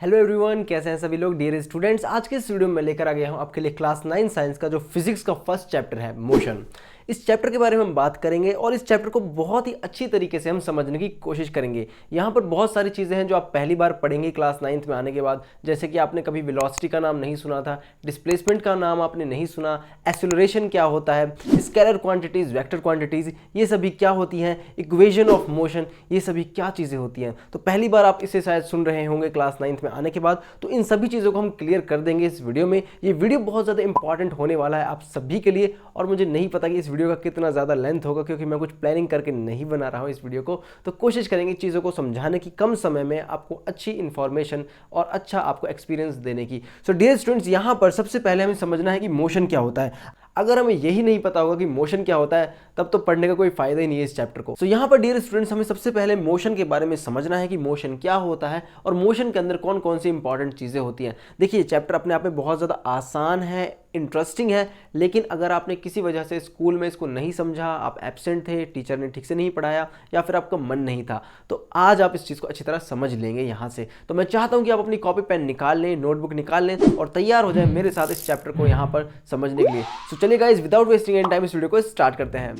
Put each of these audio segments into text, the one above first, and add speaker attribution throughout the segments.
Speaker 1: Hello everyone, कैसे हैं सभी लोग। डियर स्टूडेंट्स, आज के इस वीडियो में लेकर आ गया हूं आपके लिए क्लास 9 साइंस का जो फिजिक्स का फर्स्ट चैप्टर है मोशन। इस चैप्टर के बारे में हम बात करेंगे और इस चैप्टर को बहुत ही अच्छी तरीके से हम समझने की कोशिश करेंगे। यहाँ पर बहुत सारी चीज़ें हैं जो आप पहली बार पढ़ेंगे क्लास 9th में आने के बाद, जैसे कि आपने कभी वेलोसिटी का नाम नहीं सुना था, डिस्प्लेसमेंट का नाम आपने नहीं सुना, एक्सेलरेशन क्या होता है, स्केलर क्वांटिटीज़, वेक्टर क्वांटिटीज़ ये सभी क्या होती हैं, इक्वेशन ऑफ मोशन ये सभी क्या चीज़ें होती हैं। तो पहली बार आप इसे शायद सुन रहे होंगे क्लास 9th में आने के बाद, तो इन सभी चीज़ों को हम क्लियर कर देंगे इस वीडियो में। ये वीडियो बहुत ज़्यादा इंपॉर्टेंट होने वाला है आप सभी के लिए, और मुझे नहीं पता कि इस वीडियो का कितना ज़्यादा लेंथ होगा, क्योंकि मैं कुछ प्लानिंग करके नहीं बना रहा हूँ इस वीडियो को। तो कोशिश करेंगे चीज़ों को समझाने की, कम समय में आपको अच्छी इन्फॉर्मेशन और अच्छा आपको एक्सपीरियंस देने की। सो डियर स्टूडेंट्स, यहाँ पर सबसे पहले हमें समझना है कि मोशन क्या होता है। अगर हमें यही नहीं पता होगा कि मोशन क्या होता है, तब तो पढ़ने का कोई फायदा ही नहीं है इस चैप्टर को। यहाँ पर डियर स्टूडेंट्स, हमें सबसे पहले मोशन के बारे में समझना है कि मोशन क्या होता है और मोशन के अंदर कौन कौन सी इंपॉर्टेंट चीज़ें होती हैं। देखिए, चैप्टर अपने आप में बहुत ज़्यादा आसान है, इंटरेस्टिंग है, लेकिन अगर आपने किसी वजह से स्कूल में इसको नहीं समझा, आप एब्सेंट थे, टीचर ने ठीक से नहीं पढ़ाया या फिर आपका मन नहीं था, तो आज आप इस चीज़ को अच्छी तरह समझ लेंगे यहाँ से। तो मैं चाहता हूँ कि आप अपनी कॉपी पेन निकाल लें, नोटबुक निकाल लें और तैयार हो जाए मेरे साथ इस चैप्टर को यहाँ पर समझने के लिए। तो चलिए guys, without wasting any time इस वीडियो को स्टार्ट करते हैं।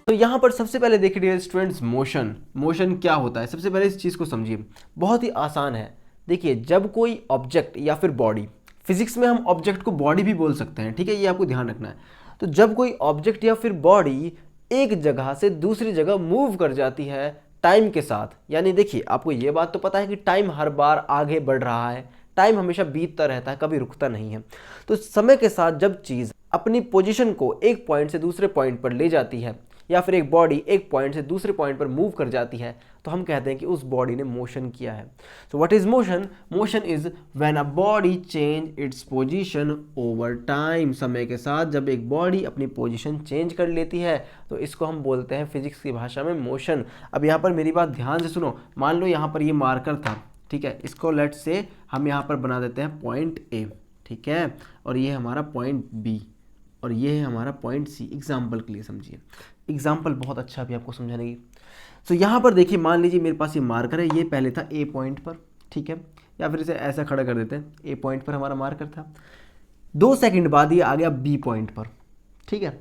Speaker 1: तो यहाँ पर सबसे पहले देखिए डियर स्टूडेंट्स, मोशन क्या होता है। सबसे पहले इस चीज़ को समझिए, बहुत ही आसान है। देखिए, जब कोई ऑब्जेक्ट या फिर बॉडी, फिजिक्स में हम ऑब्जेक्ट को बॉडी भी बोल सकते हैं, ठीक है, ये आपको ध्यान रखना है। तो जब कोई ऑब्जेक्ट या फिर बॉडी एक जगह से दूसरी जगह मूव कर जाती है टाइम के साथ, यानी देखिए, आपको ये बात तो पता है कि टाइम हर बार आगे बढ़ रहा है, टाइम हमेशा बीतता रहता है, कभी रुकता नहीं है। तो समय के साथ जब चीज़ अपनी पोजीशन को एक पॉइंट से दूसरे पॉइंट पर ले जाती है, या फिर एक बॉडी एक पॉइंट से दूसरे पॉइंट पर मूव कर जाती है, तो हम कहते हैं कि उस बॉडी ने मोशन किया है। So what is motion? Motion is when a body change its position over time. समय के साथ जब एक बॉडी अपनी पोजीशन चेंज कर लेती है, तो इसको हम बोलते हैं फिजिक्स की भाषा में मोशन। अब यहाँ पर मेरी बात ध्यान से सुनो। मान लो यहाँ पर ये मार्कर था, ठीक है, इसको लेट से हम यहाँ पर बना देते हैं पॉइंट ए, ठीक है, और ये हमारा पॉइंट बी और ये है हमारा पॉइंट सी। एग्जाम्पल के लिए समझिए, एग्जाम्पल बहुत अच्छा भी आपको समझाने की। सो यहाँ पर देखिए, मान लीजिए मेरे पास ये मार्कर है, ये पहले था ए पॉइंट पर, ठीक है, या फिर इसे ऐसा खड़ा कर देते हैं, ए पॉइंट पर हमारा मार्कर था, 2 सेकंड बाद ये आ गया बी पॉइंट पर, ठीक है,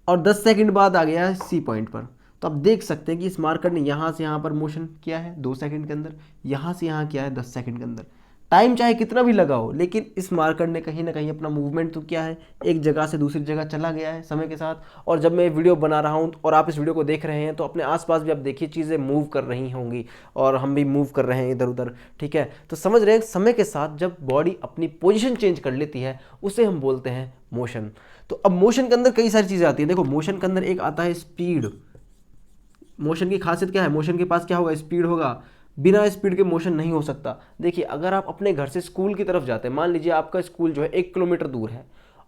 Speaker 1: और 10 सेकंड बाद आ गया सी पॉइंट पर। तो आप देख सकते हैं कि इस मार्कर ने यहाँ से यहाँ पर मोशन किया है 2 सेकंड के अंदर, यहाँ से यहाँ किया है 10 सेकंड के अंदर। टाइम चाहे कितना भी लगा हो, लेकिन इस मार्कर ने कहीं ना कहीं अपना मूवमेंट तो किया है, एक जगह से दूसरी जगह चला गया है समय के साथ। और जब मैं वीडियो बना रहा हूँ और आप इस वीडियो को देख रहे हैं, तो अपने आसपास भी आप देखिए चीज़ें मूव कर रही होंगी और हम भी मूव कर रहे हैं इधर उधर, ठीक है। तो समझ रहे हैं, समय के साथ जब बॉडी अपनी पोजिशन चेंज कर लेती है, उसे हम बोलते हैं मोशन। तो अब मोशन के अंदर कई सारी चीज़ें आती हैं। देखो, मोशन के अंदर एक आता है स्पीड। मोशन की खासियत क्या है? मोशन के पास क्या होगा? स्पीड होगा। बिना स्पीड के मोशन नहीं हो सकता। देखिए, अगर आप अपने घर से स्कूल की तरफ जाते हैं, मान लीजिए आपका स्कूल जो है 1 किलोमीटर दूर है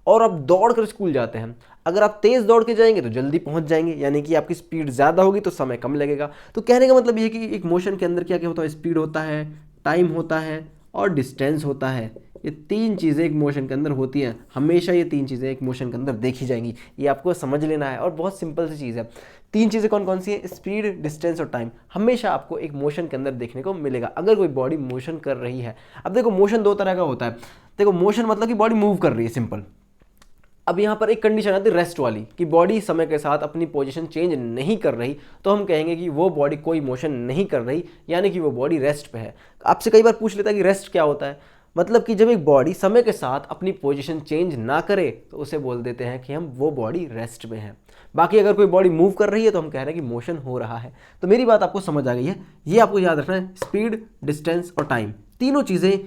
Speaker 1: और आप दौड़ कर स्कूल जाते हैं, अगर आप तेज़ दौड़ के जाएंगे तो जल्दी पहुंच जाएंगे, यानी कि आपकी स्पीड ज़्यादा होगी तो समय कम लगेगा। तो कहने का मतलब ये है कि एक मोशन के अंदर क्या क्या होता है? स्पीड होता है, टाइम होता है और डिस्टेंस होता है। ये 3 चीज़ें एक मोशन के अंदर होती हैं। हमेशा ये 3 चीज़ें एक मोशन के अंदर देखी जाएंगी, ये आपको समझ लेना है। और बहुत सिंपल सी चीज़ है। 3 चीज़ें कौन कौन सी है? स्पीड, डिस्टेंस और टाइम। हमेशा आपको एक मोशन के अंदर देखने को मिलेगा अगर कोई बॉडी मोशन कर रही है। अब देखो, मोशन 2 तरह का होता है। देखो, मोशन मतलब कि बॉडी मूव कर रही है, सिंपल। अब यहाँ पर एक कंडीशन आती है रेस्ट वाली, कि बॉडी समय के साथ अपनी पोजीशन चेंज नहीं कर रही, तो हम कहेंगे कि वो बॉडी कोई मोशन नहीं कर रही, यानी कि वो बॉडी रेस्ट पे है। आपसे कई बार पूछ लेता है कि रेस्ट क्या होता है। मतलब कि जब एक बॉडी समय के साथ अपनी पोजीशन चेंज ना करे, तो उसे बोल देते हैं कि हम वो बॉडी रेस्ट में है। बाकी अगर कोई बॉडी मूव कर रही है, तो हम कह रहे हैं कि मोशन हो रहा है। तो मेरी बात आपको समझ आ गई है। ये आपको याद रखना है, स्पीड, डिस्टेंस और टाइम, तीनों चीज़ें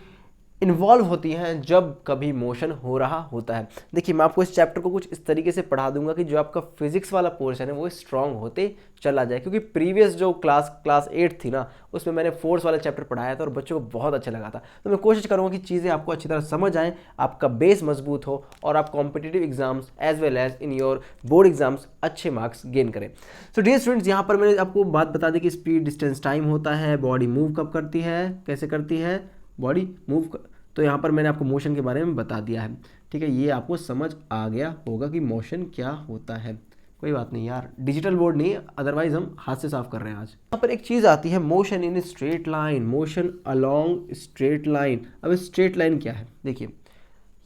Speaker 1: इन्वॉल्व होती हैं जब कभी मोशन हो रहा होता है। देखिए, मैं आपको इस चैप्टर को कुछ इस तरीके से पढ़ा दूंगा कि जो आपका फिजिक्स वाला पोर्शन है वो स्ट्रांग होते चला जाए, क्योंकि प्रीवियस जो क्लास 8 थी ना, उसमें मैंने फोर्स वाला चैप्टर पढ़ाया था और बच्चों को बहुत अच्छा लगा था। तो मैं कोशिश करूँगा कि चीज़ें आपको अच्छी तरह समझ आएँ, आपका बेस मजबूत हो और आप competitive exams as well as in your board exams अच्छे मार्क्स गेन करें। सो डियर स्टूडेंट्स, यहाँ पर मैंने आपको बात बता दी कि स्पीड, डिस्टेंस, टाइम होता है। बॉडी मूव कब करती है, कैसे करती है? बॉडी मूव तो यहाँ पर मैंने आपको मोशन के बारे में बता दिया है, ठीक है। ये आपको समझ आ गया होगा कि मोशन क्या होता है। कोई बात नहीं यार, डिजिटल बोर्ड नहीं, अदरवाइज हम हाथ से साफ कर रहे हैं आज। यहाँ पर एक चीज़ आती है motion in straight line, motion along straight line. अब स्ट्रेट लाइन क्या है, देखिए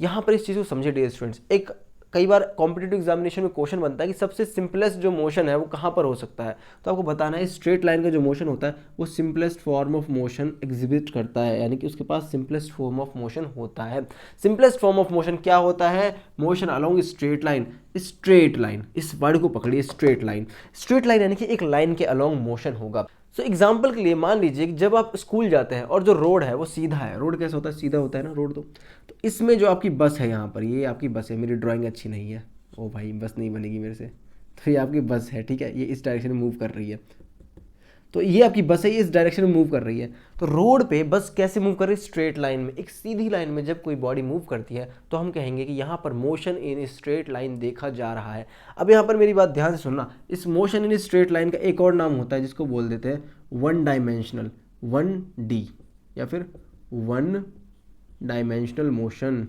Speaker 1: यहाँ पर इस चीज़ को समझे डियर स्टूडेंट्स। एक कई बार कॉम्पिटिटिव एग्जामिनेशन में क्वेश्चन बनता है कि सबसे सिंपलेस्ट जो मोशन है वो कहाँ पर हो सकता है, तो आपको बताना है स्ट्रेट लाइन का जो मोशन होता है वो simplest form of motion exhibit करता है, यानी कि उसके पास सिंपलेस्ट फॉर्म ऑफ मोशन होता है। सिंपलेस्ट फॉर्म ऑफ मोशन क्या होता है, motion along straight line. Straight line, इस वर्ड को पकड़िए, स्ट्रेट लाइन। स्ट्रेट लाइन यानी कि एक लाइन के अलोंग मोशन होगा। सो एग्जाम्पल के लिए मान लीजिए कि जब आप स्कूल जाते हैं और जो रोड है वो सीधा है, रोड कैसा होता है, सीधा होता है ना रोड। तो इसमें जो आपकी बस है, यहाँ पर ये आपकी बस है, मेरी ड्राइंग अच्छी नहीं है, ओ भाई बस नहीं बनेगी मेरे से, तो ये आपकी बस है, ठीक है, ये इस डायरेक्शन में मूव कर रही है। तो ये आपकी बस है, ये इस डायरेक्शन में मूव कर रही है। तो रोड पे बस कैसे मूव कर रही है, स्ट्रेट लाइन में, एक सीधी लाइन में। जब कोई बॉडी मूव करती है तो हम कहेंगे कि यहाँ पर मोशन इन स्ट्रेट लाइन देखा जा रहा है। अब यहाँ पर मेरी बात ध्यान से सुनना, इस मोशन इन स्ट्रेट लाइन का एक और नाम होता है जिसको बोल देते हैं वन डायमेंशनल, 1D, या फिर one dimensional motion,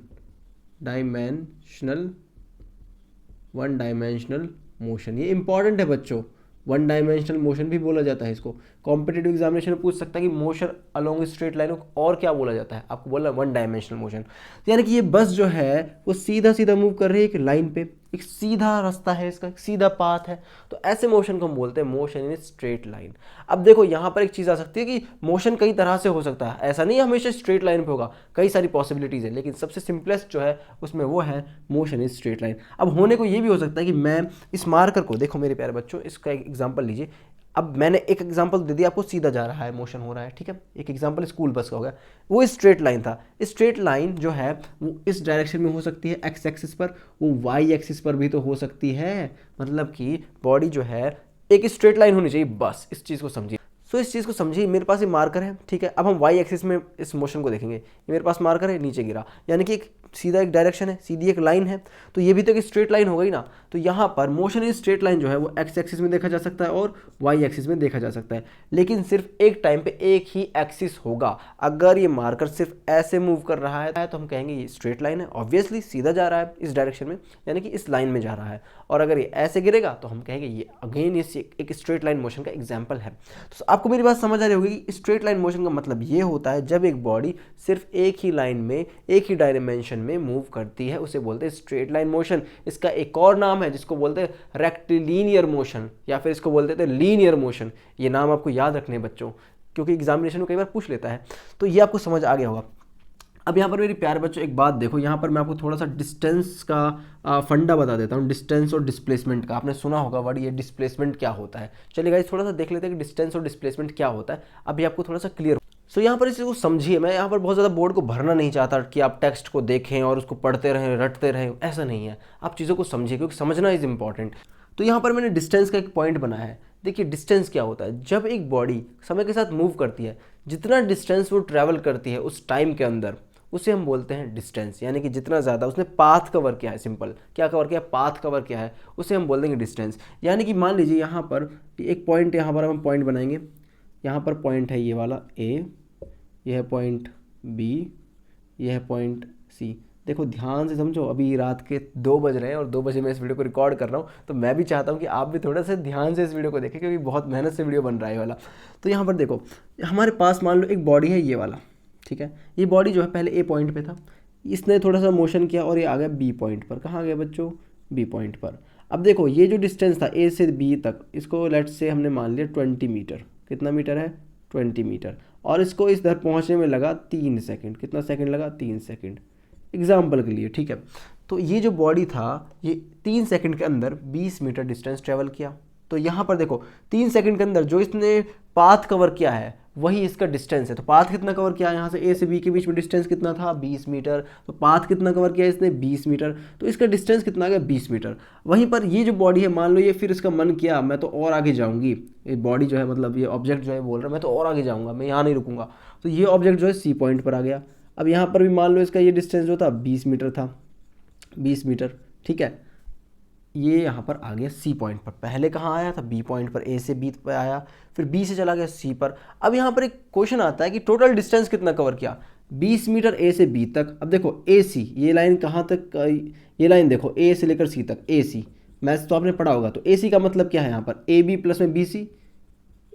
Speaker 1: one dimensional motion. ये इंपॉर्टेंट है बच्चों, वन डायमेंशनल मोशन भी बोला जाता है इसको। कॉम्पिटिटिव एग्जामिनेशन में पूछ सकता है कि मोशन अलोंग स्ट्रेट लाइन को और क्या बोला जाता है, आपको बोला वन डायमेंशनल मोशन। यानी कि ये बस जो है वो सीधा सीधा मूव कर रही है एक लाइन पे, एक सीधा रास्ता है इसका, एक सीधा पाथ है। तो ऐसे मोशन को हम बोलते हैं मोशन इन स्ट्रेट लाइन। अब देखो यहाँ पर एक चीज़ आ सकती है कि मोशन कई तरह से हो सकता है, ऐसा नहीं हमेशा स्ट्रेट लाइन पे होगा, कई सारी पॉसिबिलिटीज़ है, लेकिन सबसे सिंपलेस्ट जो है उसमें वो है मोशन इन स्ट्रेट लाइन। अब होने को ये भी हो सकता है कि मैं इस मार्कर को, देखो मेरे प्यारे बच्चों, इसका एक एग्जाम्पल लीजिए। अब मैंने एक एग्जांपल दे दिया आपको, सीधा जा रहा है, मोशन हो रहा है, ठीक है। एक एग्जांपल स्कूल बस का हो गया, वो स्ट्रेट लाइन था। स्ट्रेट लाइन जो है वो इस डायरेक्शन में हो सकती है एक्स एक्सिस पर, वो वाई एक्सिस पर भी तो हो सकती है। मतलब कि बॉडी जो है एक स्ट्रेट लाइन होनी चाहिए, बस इस चीज़ को समझिए। सो इस चीज़ को समझिए, मेरे पास ये मार्कर है, ठीक है। अब हम वाई एक्सिस में इस मोशन को देखेंगे, ये मेरे पास मार्कर है, नीचे गिरा, यानी कि एक सीधा एक डायरेक्शन है, सीधी एक लाइन है, तो ये भी तो एक स्ट्रेट लाइन हो गई ना। तो यहाँ पर मोशन इन स्ट्रेट लाइन जो है वो एक्स एक्सिस में देखा जा सकता है और वाई एक्सिस में देखा जा सकता है, लेकिन सिर्फ एक टाइम पे एक ही एक्सिस होगा। अगर ये मार्कर सिर्फ ऐसे मूव कर रहा है तो हम कहेंगे ये स्ट्रेट लाइन है, ऑब्वियसली सीधा जा रहा है इस डायरेक्शन में, यानी कि इस लाइन में जा रहा है। और अगर ये ऐसे गिरेगा तो हम कहेंगे ये अगेन ये एक स्ट्रेट लाइन मोशन का एग्जाम्पल है। तो आपको मेरी बात समझ आ रही होगी कि स्ट्रेट लाइन मोशन का मतलब ये होता है जब एक बॉडी सिर्फ एक ही लाइन में, एक ही डायमेंशन में मूव करती है, उसे बोलते हैं स्ट्रेट लाइन मोशन। इसका एक और नाम है जिसको बोलते हैं रेक्टिलिनियर मोशन, या फिर इसको बोलते हैं लीनियर मोशन। ये नाम आपको याद रखने हैं बच्चों, क्योंकि एग्जामिनेशन में कई बार पूछ लेता है। तो ये आपको समझ आ गया होगा। अब यहाँ पर मेरे प्यारे बच्चों एक बात देखो, यहाँ पर मैं आपको थोड़ा सा डिस्टेंस का फंडा बता देता हूँ, डिस्टेंस और डिस्प्लेसमेंट का। आपने सुना होगा वर्ड, ये डिस्प्लेसमेंट क्या होता है। चलिए गाइस थोड़ा सा देख लेते हैं कि डिस्टेंस और डिस्प्लेसमेंट क्या होता है, अभी आपको थोड़ा सा क्लियर। सो यहाँ पर इसको समझिए, मैं यहाँ पर बहुत ज़्यादा बोर्ड को भरना नहीं चाहता कि आप टेक्स्ट को देखें और उसको पढ़ते रहें, रटते रहें, ऐसा नहीं है। आप चीज़ों को समझिए, क्योंकि समझना इज़ इंपॉर्टेंट। तो यहाँ पर मैंने डिस्टेंस का एक पॉइंट बनाया है। देखिए डिस्टेंस क्या होता है, जब एक बॉडी समय के साथ मूव करती है, जितना डिस्टेंस वो ट्रैवल करती है उस टाइम के अंदर, उसे हम बोलते हैं डिस्टेंस। यानी कि जितना ज़्यादा उसने पाथ कवर किया है, सिंपल क्या कवर किया है, पाथ कवर किया है, उसे हम बोल देंगे डिस्टेंस। यानी कि मान लीजिए यहाँ पर एक पॉइंट, यहाँ पर हम पॉइंट बनाएंगे, यहाँ पर पॉइंट है ये वाला ए, यह है पॉइंट बी, यह है पॉइंट सी। देखो ध्यान से समझो, अभी रात के 2 बज रहे हैं और 2 बजे मैं इस वीडियो को रिकॉर्ड कर रहा हूँ, तो मैं भी चाहता हूँ कि आप भी थोड़ा सा ध्यान से इस वीडियो को देखें, क्योंकि बहुत मेहनत से वीडियो बन रहा है ये वाला। तो यहाँ पर देखो हमारे पास मान लो एक बॉडी है ये वाला, ठीक है। ये बॉडी जो है पहले ए पॉइंट पे था, इसने थोड़ा सा मोशन किया और ये आ गया बी पॉइंट पर। कहाँ गया बच्चों, बी पॉइंट पर। अब देखो ये जो डिस्टेंस था ए से बी तक, इसको लेट से हमने मान लिया 20 मीटर। कितना मीटर है, 20 मीटर। और इसको इस दर पहुँचने में लगा 3 सेकेंड। कितना सेकेंड लगा, 3 सेकेंड, एग्जाम्पल के लिए, ठीक है। तो ये जो बॉडी था ये 3 सेकेंड के अंदर 20 मीटर डिस्टेंस ट्रेवल किया। तो यहाँ पर देखो 3 सेकेंड के अंदर जो इसने पाथ कवर किया है वही इसका डिस्टेंस है। तो पाथ कितना कवर किया, यहाँ से ए से बी के बीच में डिस्टेंस कितना था, 20 मीटर। तो पाथ कितना कवर किया इसने, 20 मीटर। तो इसका डिस्टेंस कितना आ गया, 20 मीटर। वहीं पर ये जो बॉडी है, मान लो ये फिर इसका मन किया मैं तो और आगे जाऊँगी, ये बॉडी जो है मतलब ये ऑब्जेक्ट जो है बोल रहा है मैं तो और आगे जाऊँगा, मैं यहाँ नहीं रुकूंगा। तो ये ऑब्जेक्ट जो है सी पॉइंट पर आ गया। अब यहाँ पर भी मान लो इसका ये डिस्टेंस जो था 20 मीटर था, 20 मीटर, ठीक है। ये यहाँ पर आ गया सी पॉइंट पर। पहले कहाँ आया था, बी पॉइंट पर, ए से बी पर आया, फिर बी से चला गया सी पर। अब यहाँ पर एक क्वेश्चन आता है कि टोटल डिस्टेंस कितना कवर किया। 20 मीटर ए से बी तक। अब देखो ए सी, ये लाइन कहाँ तक, ये लाइन देखो ए से लेकर सी तक, ए सी मैथ्स तो आपने पढ़ा होगा। तो ए सी का मतलब क्या है यहाँ पर, ए बी प्लस में B C,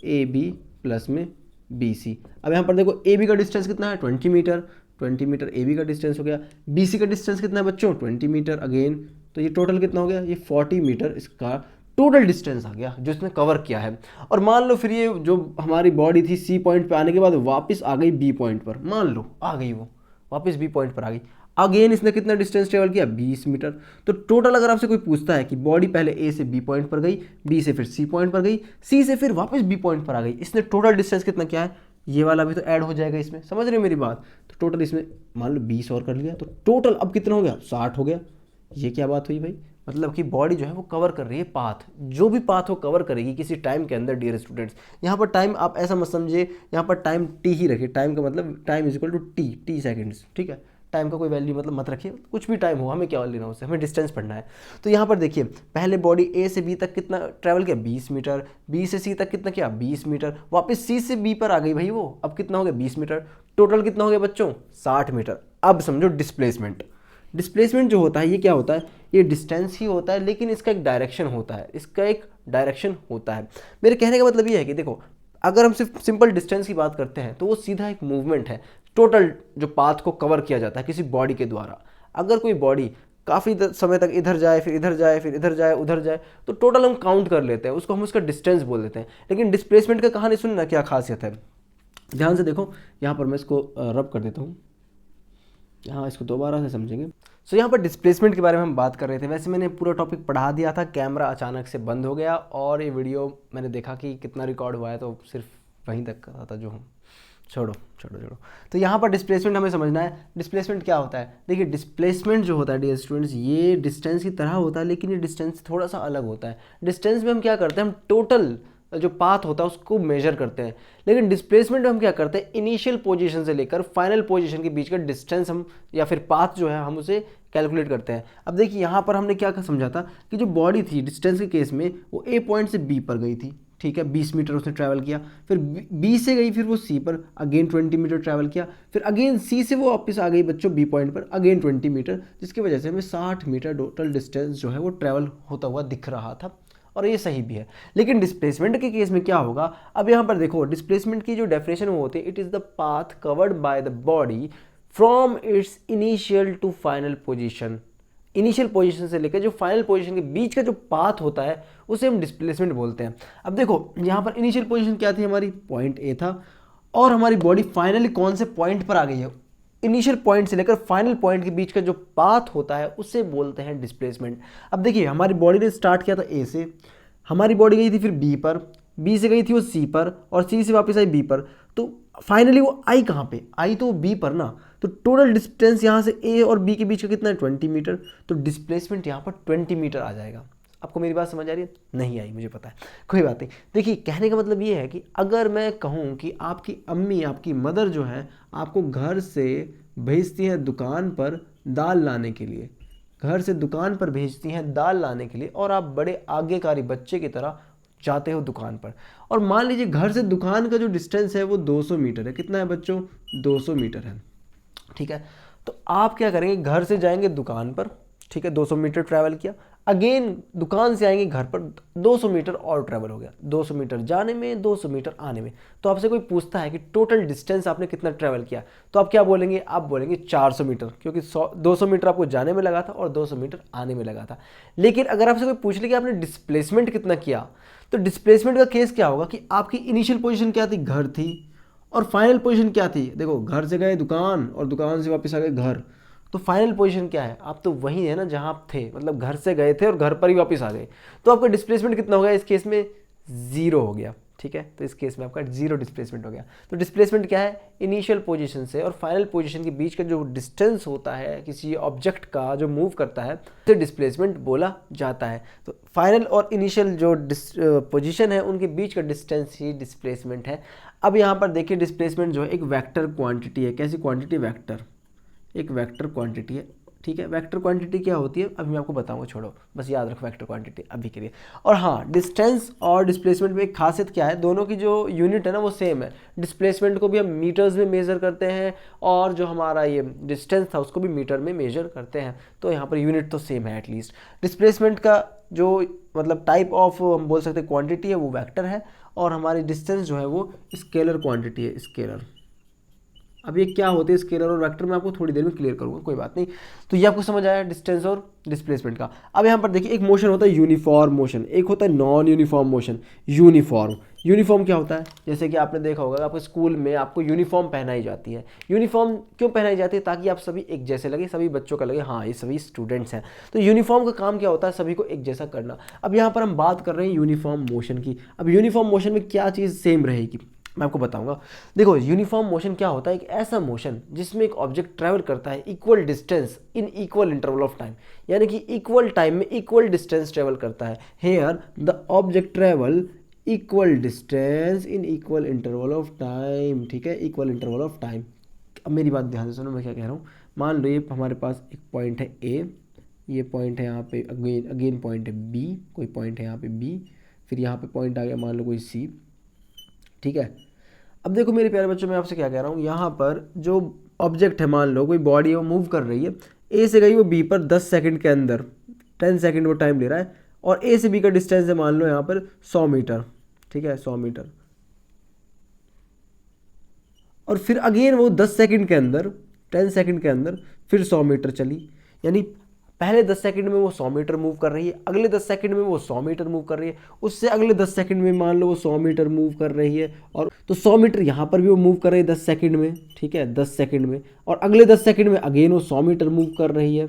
Speaker 1: A B plus में बी सी। अब यहाँ पर देखो ए बी का डिस्टेंस कितना है 20 मीटर, 20 मीटर ए बी का डिस्टेंस हो गया। बी सी का डिस्टेंस कितना है बच्चों 20 मीटर अगेन। तो ये टोटल कितना हो गया, ये 40 मीटर इसका टोटल डिस्टेंस आ गया जो इसने कवर किया है। और मान लो फिर ये जो हमारी बॉडी थी सी पॉइंट पे आने के बाद वापस आ गई बी पॉइंट पर, मान लो आ गई वो वापस बी पॉइंट पर आ गई, अगेन इसने कितना डिस्टेंस ट्रेवल किया 20 मीटर। तो टोटल अगर आपसे कोई पूछता है कि बॉडी पहले ए से बी पॉइंट पर गई, बी से फिर सी पॉइंट पर गई, सी से फिर वापस बी पॉइंट पर आ गई, इसने टोटल डिस्टेंस कितना किया है, ये वाला भी तो ऐड हो जाएगा इसमें, समझ रहे हो मेरी बात। तो टोटल इसमें मान लो 20 और कर लिया, तो टोटल अब कितना हो गया 60 हो गया। ये क्या बात हुई भाई, मतलब कि बॉडी जो है वो कवर कर रही है पाथ, जो भी पाथ वो कवर करेगी किसी टाइम के अंदर। डियर स्टूडेंट्स, यहाँ पर टाइम आप ऐसा मत समझिए, यहाँ पर टाइम टी ही रखिए, टाइम का मतलब time is equal to T seconds, ठीक है। टाइम का कोई वैल्यू मतलब मत रखिए, कुछ भी टाइम हो, हमें क्या लेना उससे, हमें डिस्टेंस पढ़ना है। तो यहाँ पर देखिए पहले बॉडी ए से बी तक कितना ट्रैवल किया 20 मीटर, बी से सी तक कितना किया 20 मीटर, वापस सी से बी पर आ गई भाई वो, अब कितना हो गया 20 मीटर, टोटल कितना हो गया बच्चों 60 मीटर। अब समझो डिस्प्लेसमेंट, डिस्प्लेसमेंट जो होता है ये क्या होता है, ये डिस्टेंस ही होता है, लेकिन इसका एक डायरेक्शन होता है, इसका एक डायरेक्शन होता है। मेरे कहने का मतलब ये है कि देखो अगर हम सिर्फ सिंपल डिस्टेंस की बात करते हैं तो वो सीधा एक मूवमेंट है, टोटल जो पाथ को कवर किया जाता है किसी बॉडी के द्वारा। अगर कोई बॉडी काफ़ी समय तक इधर जाए फिर इधर जाए फिर इधर जाए उधर जाए तो टोटल हम काउंट कर लेते हैं, उसको हम उसका डिस्टेंस बोल देते हैं। लेकिन डिस्प्लेसमेंट का कहानी सुनना क्या खासियत है, ध्यान से देखो, यहाँ पर मैं इसको रब कर देता हूँ, यहाँ इसको दोबारा से समझेंगे। सो यहाँ पर डिस्प्लेसमेंट के बारे में हम बात कर रहे थे। वैसे मैंने पूरा टॉपिक पढ़ा दिया था, कैमरा अचानक से बंद हो गया और ये वीडियो मैंने देखा कि कितना रिकॉर्ड हुआ है तो सिर्फ वहीं तक का था जो हम छोड़ो। तो यहाँ पर डिस्प्लेसमेंट हमें समझना है। डिस्प्लेसमेंट क्या होता है, देखिए डिस्प्लेसमेंट जो होता है डियर स्टूडेंट्स, ये डिस्टेंस की तरह होता है लेकिन ये डिस्टेंस थोड़ा सा अलग होता है। डिस्टेंस में हम क्या करते हैं, हम टोटल जो पाथ होता है उसको मेजर करते हैं, लेकिन डिस्प्लेसमेंट में हम क्या करते हैं, इनिशियल पोजीशन से लेकर फाइनल पोजीशन के बीच का डिस्टेंस हम या फिर पाथ जो है हम उसे कैलकुलेट करते हैं। अब देखिए यहाँ पर हमने क्या समझा था कि जो बॉडी थी डिस्टेंस के केस में वो ए पॉइंट से बी पर गई थी, ठीक है, 20 मीटर उसने ट्रैवल किया, फिर बी से गई फिर वो सी पर अगेन 20 मीटर ट्रैवल किया, फिर अगेन सी से वो वापस आ गई बच्चों बी पॉइंट पर अगेन 20 मीटर, जिसकी वजह से हमें 60 मीटर टोटल डिस्टेंस जो है वो ट्रैवल होता हुआ दिख रहा था और ये सही भी है। लेकिन डिस्प्लेसमेंट के केस में क्या होगा, अब यहाँ पर देखो डिस्प्लेसमेंट की जो डेफिनेशन वो होती है, it is the path covered by the body from its initial to final position. Initial position से लेकर जो फाइनल पोजीशन के बीच का जो पाथ होता है उसे हम डिस्प्लेसमेंट बोलते हैं। अब देखो यहाँ पर इनिशियल पोजीशन क्या थी, हमारी पॉइंट ए था और हमारी बॉडी फाइनली कौन से पॉइंट पर आ गई है, इनिशियल पॉइंट से लेकर फाइनल पॉइंट के बीच का जो पाथ होता है उसे बोलते हैं डिस्प्लेसमेंट। अब देखिए हमारी बॉडी ने स्टार्ट किया था ए से, हमारी बॉडी गई थी फिर बी पर, बी से गई थी वो सी पर और सी से वापस आई बी पर, तो फाइनली वो आई कहाँ पे, आई तो बी पर ना। तो टोटल डिस्टेंस यहाँ से ए और बी के बीच का कितना है 20 मीटर, तो डिस्प्लेसमेंट यहाँ पर 20 मीटर आ जाएगा। आपको मेरी बात समझ आ रही है, नहीं आई मुझे पता है, कोई बात नहीं। देखिए कहने का मतलब ये है कि अगर मैं कहूँ कि आपकी अम्मी आपकी मदर जो है आपको घर से भेजती हैं दुकान पर दाल लाने के लिए, घर से दुकान पर भेजती हैं दाल लाने के लिए और आप बड़े आज्ञाकारी बच्चे की तरह जाते हो दुकान पर, और मान लीजिए घर से दुकान का जो डिस्टेंस है वो 200 मीटर है, कितना है बच्चों 200 मीटर है, ठीक है। तो आप क्या करेंगे, घर से जाएंगे दुकान पर, ठीक है, 200 मीटर ट्रैवल किया, अगेन दुकान से आएंगे घर पर 200 मीटर और ट्रैवल हो गया, 200 मीटर जाने में 200 मीटर आने में। तो आपसे कोई पूछता है कि टोटल डिस्टेंस आपने कितना ट्रैवल किया, तो आप क्या बोलेंगे, आप बोलेंगे 400 मीटर, क्योंकि 200 मीटर आपको जाने में लगा था और 200 मीटर आने में लगा था। लेकिन अगर आपसे कोई पूछ ले कि आपने डिस्प्लेसमेंट कितना किया, तो डिस्प्लेसमेंट का केस क्या होगा कि आपकी इनिशियल पोजीशन क्या थी, घर थी, और फाइनल पोजीशन क्या थी, देखो घर से गए दुकान और दुकान से वापस आ गए घर, तो फाइनल पोजीशन क्या है, आप तो वहीं है ना जहां आप थे, मतलब घर से गए थे और घर पर ही वापस आ गए, तो आपका डिस्प्लेसमेंट कितना हो गया, इस केस में 0 हो गया, ठीक है। तो इस केस में आपका 0 डिस्प्लेसमेंट हो गया। तो डिस्प्लेसमेंट क्या है, इनिशियल पोजीशन से और फाइनल पोजीशन के बीच का जो डिस्टेंस होता है किसी ऑब्जेक्ट का जो मूव करता है उसे डिस्प्लेसमेंट बोला जाता है। तो फाइनल और इनिशियल जो पोजीशन है उनके बीच का डिस्टेंस ही डिस्प्लेसमेंट है। अब यहाँ पर देखिए डिस्प्लेसमेंट जो है एक वेक्टर क्वांटिटी है, कैसी क्वांटिटी, वेक्टर, एक वेक्टर क्वांटिटी है, ठीक है। वेक्टर क्वांटिटी क्या होती है अभी मैं आपको बताऊंगा, छोड़ो, बस याद रखो वेक्टर क्वांटिटी अभी के लिए। और हाँ, डिस्टेंस और डिस्प्लेसमेंट में एक खासियत क्या है, दोनों की जो यूनिट है ना वो सेम है। डिस्प्लेसमेंट को भी हम मीटर्स में मेज़र करते हैं और जो हमारा ये डिस्टेंस था उसको भी मीटर में मेजर करते हैं, तो यहाँ पर यूनिट तो सेम है एटलीस्ट। डिस्प्लेसमेंट का जो मतलब टाइप ऑफ हम बोल सकते हैं क्वांटिटी है वो वेक्टर है, और हमारी डिस्टेंस जो है वो स्केलर क्वांटिटी है, स्केलर। अब ये क्या होते हैं स्केलर और वेक्टर, मैं आपको थोड़ी देर में क्लियर करूंगा, कोई बात नहीं। तो ये आपको समझ आया डिस्टेंस और डिस्प्लेसमेंट का। अब यहाँ पर देखिए, एक मोशन होता है यूनिफॉर्म मोशन, एक होता है non uniform motion. Uniform, uniform क्या होता है, जैसे कि आपने देखा होगा आपके स्कूल में आपको यूनिफॉर्म पहनाई जाती है। यूनिफॉर्म क्यों पहनाई जाती है, ताकि आप सभी एक जैसे लगे, सभी बच्चों का लगे हाँ ये सभी स्टूडेंट्स हैं। तो यूनिफॉर्म का काम क्या होता है, सभी को एक जैसा करना। अब यहाँ पर हम बात कर रहे हैं यूनिफॉर्म मोशन की। अब यूनिफॉर्म मोशन में क्या चीज़ सेम रहेगी मैं आपको बताऊंगा। देखो, यूनिफॉर्म मोशन क्या होता है, एक ऐसा मोशन जिसमें एक ऑब्जेक्ट ट्रैवल करता है equal distance in equal interval of time, यानी कि इक्वल टाइम में इक्वल डिस्टेंस ट्रैवल करता है। Here the object travel equal distance in equal interval of time, ठीक है, इक्वल इंटरवल ऑफ टाइम। अब मेरी बात ध्यान से सुनो मैं क्या कह रहा हूँ। मान लो ये हमारे पास एक पॉइंट है ए, ये पॉइंट है यहाँ पे अगेन पॉइंट है बी, कोई पॉइंट है यहाँ पे बी, फिर यहाँ पे पॉइंट आ गया मान लो कोई सी, ठीक है। अब देखो मेरे प्यारे बच्चों, मैं आपसे क्या कह रहा हूँ, यहाँ पर जो ऑब्जेक्ट है, मान लो कोई बॉडी है वो मूव कर रही है, ए से गई वो बी पर 10 सेकंड के अंदर, 10 सेकंड वो टाइम ले रहा है, और ए से बी का डिस्टेंस है मान लो यहाँ पर 100 मीटर, ठीक है, 100 मीटर। और फिर अगेन वो 10 सेकंड के अंदर, 10 सेकंड के अंदर फिर 100 मीटर चली, यानी पहले 10 सेकंड में वो 100 मीटर मूव कर रही है, अगले 10 सेकंड में वो 100 मीटर मूव कर रही है, उससे अगले 10 सेकंड में मान लो वो 100 मीटर मूव कर रही है, और तो 100 मीटर यहाँ पर भी वो मूव कर रही है 10 सेकंड में, ठीक है, 10 सेकंड में, और अगले 10 सेकंड में अगेन वो 100 मीटर मूव कर रही है।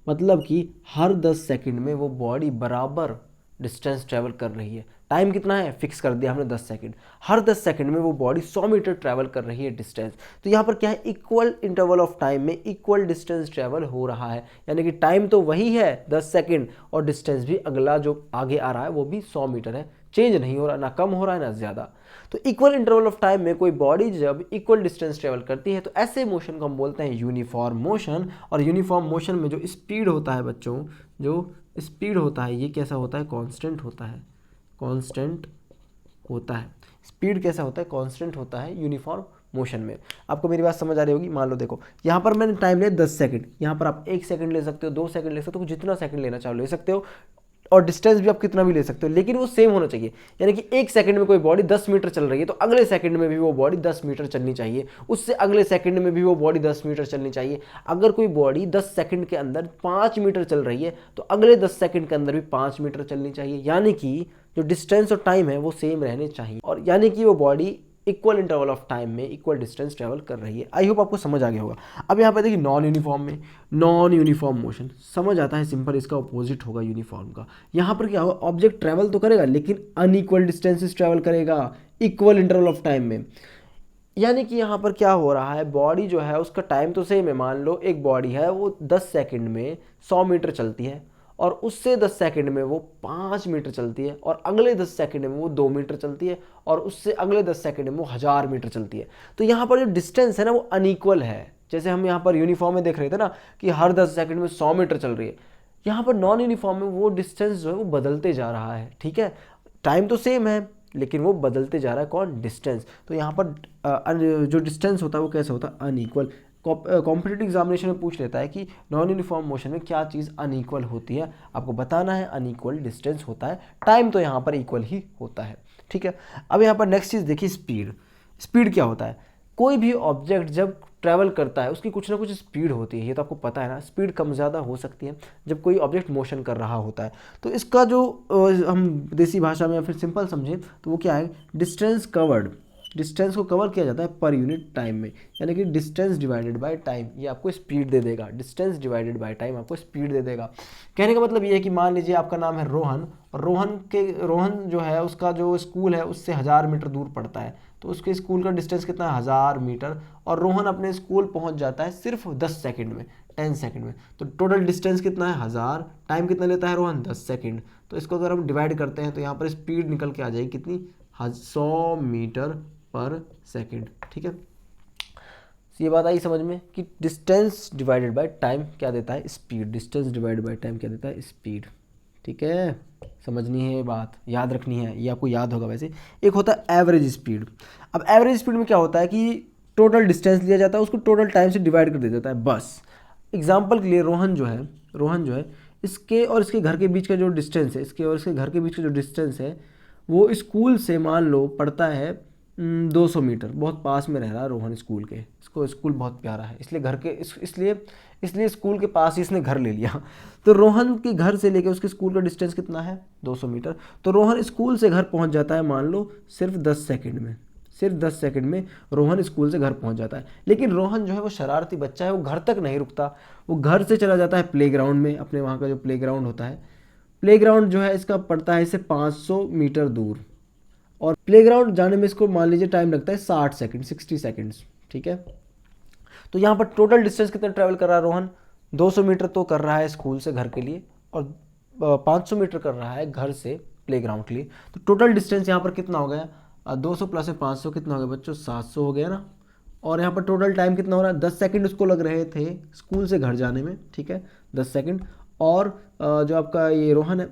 Speaker 1: मतलब कि हर 10 सेकंड में वो बॉडी बराबर डिस्टेंस ट्रैवल कर रही है। टाइम कितना है फिक्स कर दिया हमने 10 सेकंड, हर 10 सेकंड में वो बॉडी 100 मीटर ट्रैवल कर रही है डिस्टेंस। तो यहाँ पर क्या है, इक्वल इंटरवल ऑफ टाइम में इक्वल डिस्टेंस ट्रैवल हो रहा है, यानी कि टाइम तो वही है 10 सेकंड, और डिस्टेंस भी अगला जो आगे आ रहा है वो भी 100 मीटर है, चेंज नहीं हो रहा, ना कम हो रहा है ना ज़्यादा। तो इक्वल इंटरवल ऑफ टाइम में कोई बॉडी जब इक्वल डिस्टेंस ट्रेवल करती है तो ऐसे मोशन को हम बोलते हैं यूनिफॉर्म मोशन। और यूनिफॉर्म मोशन में जो स्पीड होता है बच्चों, जो स्पीड होता है ये कैसा होता है, कांस्टेंट होता है, कांस्टेंट होता है। स्पीड कैसा होता है, कांस्टेंट होता है यूनिफॉर्म मोशन में। आपको मेरी बात समझ आ रही होगी। मान लो देखो, यहाँ पर मैंने टाइम लिया 10 सेकंड, यहाँ पर आप 1 सेकंड ले सकते हो, 2 सेकंड ले सकते हो, जितना सेकंड लेना चाहो ले सकते हो, और डिस्टेंस भी आप कितना भी ले सकते हो, लेकिन वो सेम होना चाहिए। यानी कि 1 सेकंड में कोई बॉडी 10 मीटर चल रही है तो अगले सेकंड में भी वो बॉडी 10 मीटर चलनी चाहिए, उससे अगले सेकंड में भी वो बॉडी 10 मीटर चलनी चाहिए। अगर कोई बॉडी 10 सेकंड के अंदर 5 मीटर चल रही है तो अगले 10 सेकंड के अंदर भी 5 मीटर चलनी चाहिए, यानी कि जो डिस्टेंस और टाइम है वो सेम रहने चाहिए, और यानी कि वो body equal interval of time में इक्वल डिस्टेंस ट्रैवल कर रही है। आई होप आपको समझ आ गया होगा। अब यहाँ पे देखिए नॉन यूनिफॉर्म में, नॉन यूनिफॉर्म मोशन समझ आता है सिंपल, इसका अपोजिट होगा यूनिफॉर्म का। यहाँ पर क्या होगा, ऑब्जेक्ट ट्रैवल तो करेगा लेकिन अनइक्वल डिस्टेंसेस ट्रैवल करेगा इक्वल इंटरवल ऑफ टाइम में। यानी कि यहाँ पर क्या हो रहा है, बॉडी जो है उसका टाइम तो सेम है। मान लो एक बॉडी है वो 10 सेकंड में 100 मीटर चलती है, और उससे 10 सेकंड में वो 5 मीटर चलती है, और अगले 10 सेकंड में वो 2 मीटर चलती है, और उससे अगले 10 सेकंड में वो 1000 मीटर चलती है। तो यहाँ पर जो डिस्टेंस है ना वो अनइक्वल है। जैसे हम यहाँ पर यूनिफॉर्म में देख रहे थे ना कि हर 10 सेकंड में 100 मीटर चल रही है, यहाँ पर नॉन यूनिफॉर्म में वो डिस्टेंस जो है वो बदलते जा रहा है। ठीक है, टाइम तो सेम है लेकिन वो बदलते जा रहा है, कौन, डिस्टेंस। तो यहाँ पर जो डिस्टेंस होता है वो कैसा होता है, अनइक्वल। कॉम्पिटिटिव एग्जामिनेशन में पूछ लेता है कि नॉन यूनिफॉर्म मोशन में क्या चीज़ अनइक्वल होती है, आपको बताना है अनइक्वल डिस्टेंस होता है, टाइम तो यहाँ पर इक्वल ही होता है। ठीक है, अब यहाँ पर नेक्स्ट चीज़ देखिए, स्पीड। स्पीड क्या होता है, कोई भी ऑब्जेक्ट जब ट्रैवल करता है उसकी कुछ ना कुछ स्पीड होती है, ये तो आपको पता है ना। स्पीड कम ज़्यादा हो सकती है जब कोई ऑब्जेक्ट मोशन कर रहा होता है। तो इसका जो हम देसी भाषा में या फिर सिंपल समझें तो वो क्या है, डिस्टेंस कवर्ड। डिस्टेंस को कवर किया जाता है पर यूनिट टाइम में, यानी कि डिस्टेंस डिवाइडेड बाय टाइम ये आपको स्पीड दे देगा। डिस्टेंस डिवाइडेड बाय टाइम आपको स्पीड दे देगा। कहने का मतलब ये है कि मान लीजिए आपका नाम है रोहन, और रोहन जो है उसका जो स्कूल है उससे 1000 मीटर दूर पड़ता है, तो उसके स्कूल का डिस्टेंस कितना है, 1000 मीटर, और रोहन अपने स्कूल पहुंच जाता है सिर्फ 10 सेकंड में, 10 सेकंड में। तो टोटल डिस्टेंस कितना है, 1000, टाइम कितना लेता है रोहन, 10 सेकंड। तो इसको अगर हम डिवाइड करते हैं तो यहाँ पर स्पीड निकल के आ जाएगी कितनी, 100 मीटर पर सेकंड। ठीक है, ये बात आई समझ में कि डिस्टेंस डिवाइडेड बाय टाइम क्या देता है, speed. Distance divided by time क्या देता है, स्पीड। ठीक है, समझनी है ये बात, याद रखनी है, ये आपको याद होगा वैसे। एक होता है एवरेज स्पीड। अब एवरेज स्पीड में क्या होता है कि टोटल डिस्टेंस लिया जाता है, उसको टोटल टाइम से डिवाइड कर दिया जाता है बस। एग्जाम्पल के लिए रोहन जो है इसके और इसके घर के बीच का जो डिस्टेंस है, इसके और इसके घर के बीच का जो डिस्टेंस है वो स्कूल से मान लो पड़ता है 200 मीटर। बहुत पास में रह रहा है रोहन स्कूल के, इसको स्कूल बहुत प्यारा है, इसलिए घर के इसलिए स्कूल के पास ही इसने घर ले लिया। तो रोहन के घर से लेकर उसके स्कूल का डिस्टेंस कितना है, 200 मीटर। तो रोहन स्कूल से घर पहुंच जाता है मान लो सिर्फ 10 सेकंड में। सिर्फ 10 सेकंड में रोहन स्कूल से घर पहुंच जाता है। लेकिन रोहन जो है वो शरारती बच्चा है, वो घर तक नहीं रुकता, वो घर से चला जाता है प्लेग्राउंड में, अपने वहाँ का जो प्लेग्राउंड होता है। प्लेग्राउंड जो है इसका पड़ता है इससे 500 मीटर दूर, और प्लेग्राउंड जाने में इसको मान लीजिए टाइम लगता है 60 सेकंड, 60 सेकंड्स। ठीक है, तो यहाँ पर टोटल डिस्टेंस कितना ट्रैवल कर रहा है रोहन, 200 मीटर तो कर रहा है स्कूल से घर के लिए, और 500 मीटर कर रहा है घर से प्लेग्राउंड के लिए। तो टोटल डिस्टेंस यहाँ पर कितना हो गया, 200 प्लस 500 कितना हो गया बच्चों, 700 हो गया ना। और यहाँ पर टोटल टाइम कितना हो रहा है, 10 सेकंड उसको लग रहे थे स्कूल से घर जाने में। ठीक है, 10 सेकंड। और जो आपका ये रोहन है,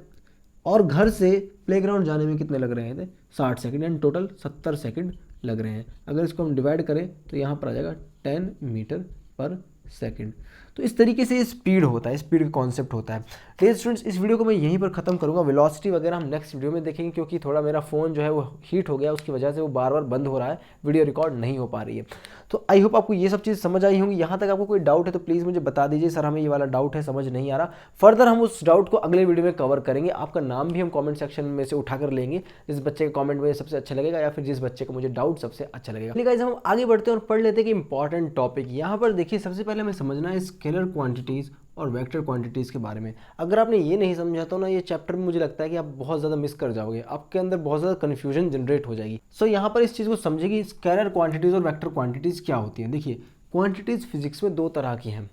Speaker 1: और घर से प्लेग्राउंड जाने में कितने लग रहे थे, 60 सेकंड, यानी टोटल 70 सेकंड लग रहे हैं। अगर इसको हम डिवाइड करें तो यहाँ पर आ जाएगा 10 मीटर पर सेकंड। तो इस तरीके से स्पीड होता है, स्पीड का कॉन्सेप्ट होता है। तो स्टूडेंट्स इस वीडियो को मैं यहीं पर ख़त्म करूँगा। वेलोसिटी वगैरह हम नेक्स्ट वीडियो में देखेंगे, क्योंकि थोड़ा मेरा फ़ोन जो है वो हीट हो गया, उसकी वजह से वो बार बार बंद हो रहा है, वीडियो रिकॉर्ड नहीं हो पा रही है। तो आई होप आपको ये सब चीज़ समझ आई होंगी। यहाँ तक आपको कोई डाउट है तो प्लीज़ मुझे बता दीजिए, सर हमें ये वाला डाउट है, समझ नहीं आ रहा। फर्दर हम उस डाउट को अगले वीडियो में कवर करेंगे। आपका नाम भी हम कमेंट सेक्शन में से उठा कर लेंगे, जिस बच्चे का कमेंट मुझे सबसे अच्छा लगेगा, या फिर जिस बच्चे को मुझे डाउट सबसे अच्छा लगेगा। चलिए गाइस, हम आगे बढ़ते हैं और पढ़ लेते हैं कि इंपॉर्टेंट टॉपिक। यहाँ पर देखिए, सबसे पहले हमें समझना है स्केलर क्वांटिटीज़ और वेक्टर क्वांटिटीज़ के बारे में। अगर आपने ये नहीं समझा तो ना ये चैप्टर में मुझे लगता है कि आप बहुत ज़्यादा मिस कर जाओगे, आपके अंदर बहुत ज़्यादा कन्फ्यूजन जनरेट हो जाएगी। सो यहाँ पर इस चीज़ को समझिए कि स्केलर क्वांटिटीज़ और वेक्टर क्वांटिटीज़ क्या होती हैं। देखिए, क्वांटिटीज़ फिजिक्स में दो तरह की हैं,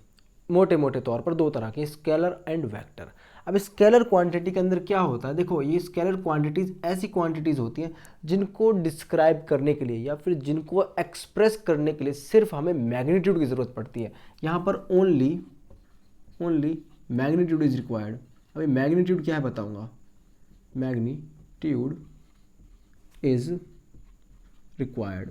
Speaker 1: मोटे मोटे तौर पर दो तरह की, स्केलर एंड वेक्टर। अब स्केलर क्वांटिटी के अंदर क्या होता है, देखो ये स्केलर क्वांटिटीज़ ऐसी क्वांटिटीज़ होती हैं जिनको डिस्क्राइब करने के लिए या फिर जिनको एक्सप्रेस करने के लिए सिर्फ हमें मैग्नीट्यूड की ज़रूरत पड़ती है। यहाँ पर ओनली मैग्नीट्यूड इज रिक्वायर्ड। अभी मैग्नीट्यूड क्या है बताऊंगा, मैग्नीट्यूड इज रिक्वायर्ड,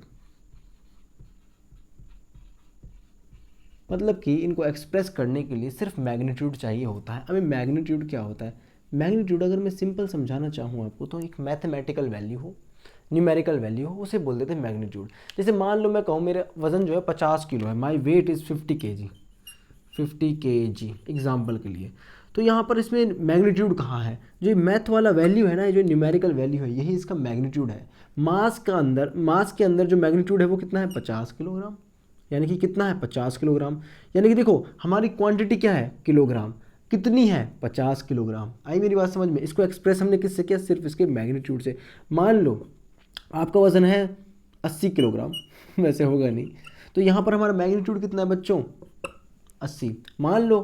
Speaker 1: मतलब कि इनको एक्सप्रेस करने के लिए सिर्फ मैग्नीट्यूड चाहिए होता है। अभी मैग्नीट्यूड क्या होता है, मैग्नीट्यूड अगर मैं सिंपल समझाना चाहूँ आपको तो एक मैथमेटिकल वैल्यू हो, न्यूमेरिकल वैल्यू हो, उसे बोल देते हैं मैग्नीट्यूड। जैसे मान लो मैं कहूँ मेरा वज़न जो है 50 किलो है, my weight is 50 kg example के लिए। तो यहाँ पर इसमें मैग्नीट्यूड कहाँ है, जो मैथ वाला वैल्यू है ना, ये जो न्यूमेरिकल वैल्यू है, यही इसका मैग्नीट्यूड है। मास के अंदर जो मैग्नीट्यूड है वो कितना है, 50 किलोग्राम। यानी कि कितना है, 50 किलोग्राम। यानी कि देखो हमारी क्वांटिटी क्या है, किलोग्राम, कितनी है, 50 किलोग्राम। आई मेरी बात समझ में। इसको एक्सप्रेस हमने किससे किया, सिर्फ इसके मैग्नीट्यूड से। मान लो आपका वज़न है 80 किलोग्राम, वैसे होगा नहीं, तो यहाँ पर हमारा मैग्नीट्यूड कितना है बच्चों, 80। मान लो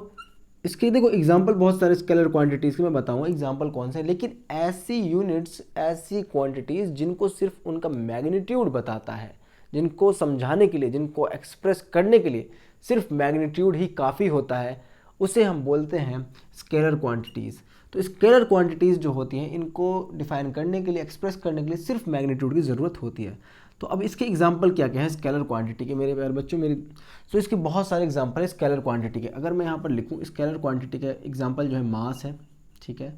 Speaker 1: इसके देखो एग्जाम्पल बहुत सारे स्केलर क्वांटिटीज़ के मैं बताऊंगा एग्जाम्पल कौन से, लेकिन ऐसी यूनिट्स, ऐसी क्वांटिटीज़ जिनको सिर्फ उनका मैग्नीट्यूड बताता है, जिनको समझाने के लिए, जिनको एक्सप्रेस करने के लिए सिर्फ मैग्नीट्यूड ही काफ़ी होता है, उसे हम बोलते हैं स्केलर क्वांटिटीज़। तो स्केलर क्वांटिटीज़ जो होती हैं, इनको डिफाइन करने के लिए, एक्सप्रेस करने के लिए सिर्फ मैग्नीट्यूड की ज़रूरत होती है। तो अब इसके एग्जाम्पल क्या क्या है स्केलर क्वांटिटी के, मेरे प्यारे बच्चों मेरी। तो इसके बहुत सारे एग्जाम्पल है स्केलर क्वांटिटी के। अगर मैं यहाँ पर लिखूँ स्केलर क्वांटिटी का एग्जाम्पल जो है मास है, ठीक है,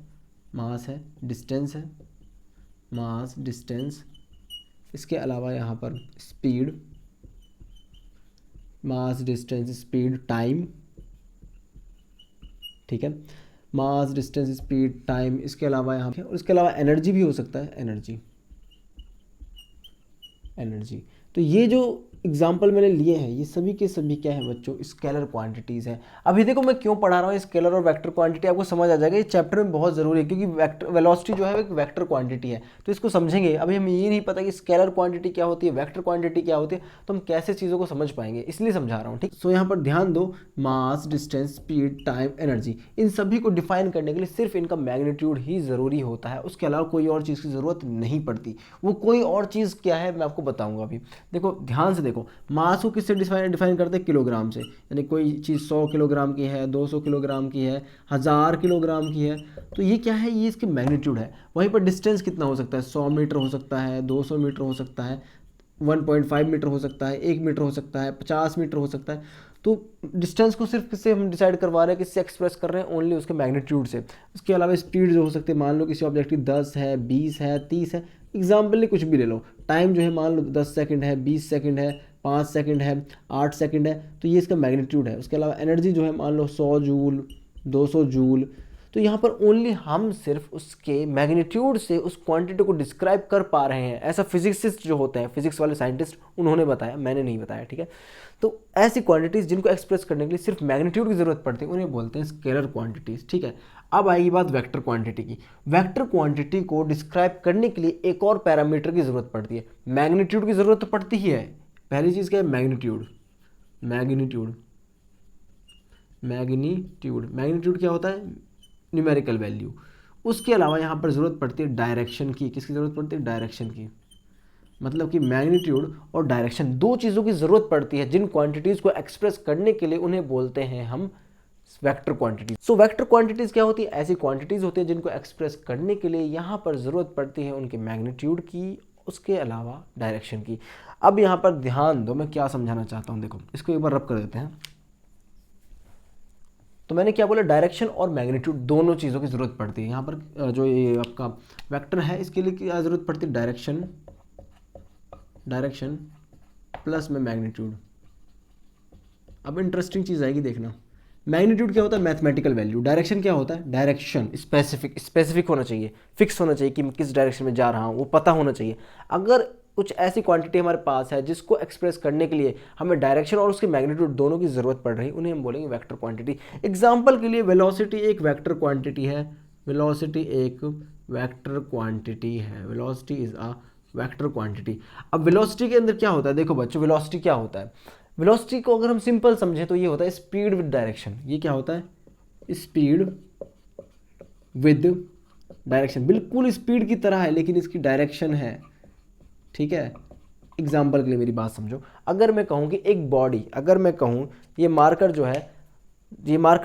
Speaker 1: मास है, डिस्टेंस है, मास डिस्टेंस, इसके अलावा यहाँ पर स्पीड, मास डिस्टेंस स्पीड टाइम, ठीक है, मास डिस्टेंस स्पीड टाइम, इसके अलावा यहाँ पर, इसके अलावा एनर्जी भी हो सकता है, एनर्जी। तो ये जो एग्जाम्पल मैंने लिए हैं, ये सभी के सभी क्या है बच्चों, स्केलर क्वांटिटीज़ हैं। अभी देखो मैं क्यों पढ़ा रहा हूँ स्केलर और वेक्टर क्वांटिटी, आपको समझ आ जाएगा, ये चैप्टर में बहुत ज़रूरी है, क्योंकि वेक्टर वेलोसिटी जो है एक वेक्टर क्वांटिटी है, तो इसको समझेंगे। अभी हमें ये नहीं पता कि स्केलर क्वांटिटी क्या होती है, वेक्टर क्वांटिटी क्या होती है, तो हम कैसे चीज़ों को समझ पाएंगे, इसलिए समझा रहा हूँ, ठीक। सो यहाँ पर ध्यान दो, मास डिस्टेंस स्पीड टाइम एनर्जी, इन सभी को डिफाइन करने के लिए सिर्फ इनका मैग्नीट्यूड ही ज़रूरी होता है, उसके अलावा कोई और चीज़ की ज़रूरत नहीं पड़ती। वो कोई और चीज़ क्या है मैं आपको बताऊँगा। अभी देखो ध्यान से देखो, देखो मास को किससे डिफाइन करते हैं, किलोग्राम से, यानी कोई चीज़ 100 किलोग्राम की है, 200 किलोग्राम की है, 1000 किलोग्राम की है, तो ये क्या है, ये इसकी मैग्नीट्यूड है। वहीं पर डिस्टेंस कितना हो सकता है, 100 मीटर हो सकता है, 200 मीटर हो सकता है, 1.5 मीटर हो सकता है, 1 मीटर हो सकता है, 50 मीटर हो सकता है। तो डिस्टेंस को सिर्फ किससे हम डिसाइड करवा रहे हैं, किससे एक्सप्रेस कर रहे हैं, ओनली उसके मैग्नीट्यूड से। उसके अलावा स्पीड जो हो सकती है, मान लो किसी ऑब्जेक्ट की 10 है, 20 है, 30 है, एग्जाम्पल कुछ भी ले लो। टाइम जो है मान लो 10 सेकंड है, 20 सेकंड है, 5 सेकंड है, 8 सेकंड है, तो ये इसका मैग्नीट्यूड है। उसके अलावा एनर्जी जो है मान लो 100 जूल, 200 जूल, तो यहाँ पर ओनली हम सिर्फ उसके मैग्नीट्यूड से उस क्वांटिटी को डिस्क्राइब कर पा रहे हैं। ऐसा फिजिक्सिस्ट जो होते हैं, फिजिक्स वाले साइंटिस्ट, उन्होंने बताया, मैंने नहीं बताया, ठीक है। तो ऐसी क्वांटिटीज़ जिनको एक्सप्रेस करने के लिए सिर्फ मैग्नीट्यूड की ज़रूरत पड़ती है, उन्हें बोलते हैं स्केलर क्वांटिटीज़, ठीक है। अब आएगी बात वेक्टर क्वांटिटी की। वेक्टर क्वांटिटी को डिस्क्राइब करने के लिए एक और पैरामीटर की ज़रूरत पड़ती है। मैग्नीट्यूड की ज़रूरत तो पड़ती ही है। पहली चीज़ क्या है, मैग्नीट्यूड। मैग्नीट्यूड मैग्नीट्यूड मैग्नीट्यूड क्या होता है, न्यूमेरिकल वैल्यू। उसके अलावा यहाँ पर ज़रूरत पड़ती है डायरेक्शन की। किसकी ज़रूरत पड़ती है, डायरेक्शन की। मतलब कि मैग्नीट्यूड और डायरेक्शन, दो चीज़ों की ज़रूरत पड़ती है जिन क्वांटिटीज़ को एक्सप्रेस करने के लिए उन्हें बोलते हैं हम vector quantities. So vector quantities क्या होती है, ऐसी क्वांटिटीज़ होती है जिनको एक्सप्रेस करने के लिए यहाँ पर ज़रूरत पड़ती है उनके मैग्नीट्यूड की, उसके अलावा डायरेक्शन की। अब यहाँ पर ध्यान दो, मैं क्या समझाना चाहता हूँ, देखो इसको एक बार रब कर देते हैं। तो मैंने क्या बोला, डायरेक्शन और मैग्नीट्यूड दोनों चीज़ों की ज़रूरत पड़ती है। यहाँ पर जो ये आपका वेक्टर है, इसके लिए क्या ज़रूरत पड़ती है, डायरेक्शन प्लस में मैग्नीट्यूड। अब इंटरेस्टिंग चीज़ आएगी, देखना। मैग्नीट्यूड क्या होता है, मैथमेटिकल वैल्यू। डायरेक्शन क्या होता है, डायरेक्शन स्पेसिफिक होना चाहिए, फिक्स होना चाहिए कि मैं किस डायरेक्शन में जा रहा हूँ, वो पता होना चाहिए। अगर कुछ ऐसी क्वांटिटी हमारे पास है जिसको एक्सप्रेस करने के लिए हमें डायरेक्शन और उसके मैग्नीट्यूड दोनों की ज़रूरत पड़ रही है, उन्हें हम बोलेंगे वेक्टर क्वांटिटी। एग्जाम्पल के लिए वेलोसिटी एक वेक्टर क्वांटिटी है। वेलोसिटी एक वेक्टर क्वांटिटी है। Velocity is a vector quantity. अब वेलोसिटी के अंदर क्या होता है, देखो बच्चों, वेलोसिटी क्या होता है, वेलोसिटी को अगर हम सिंपल समझें तो ये होता है स्पीड विद डायरेक्शन। ये क्या होता है, स्पीड विद डायरेक्शन। बिल्कुल स्पीड की तरह है लेकिन इसकी डायरेक्शन है, ठीक है। एग्जाम्पल के लिए मेरी बात समझो, अगर मैं कहूँ कि एक बॉडी, अगर मैं कहूँ ये मार्कर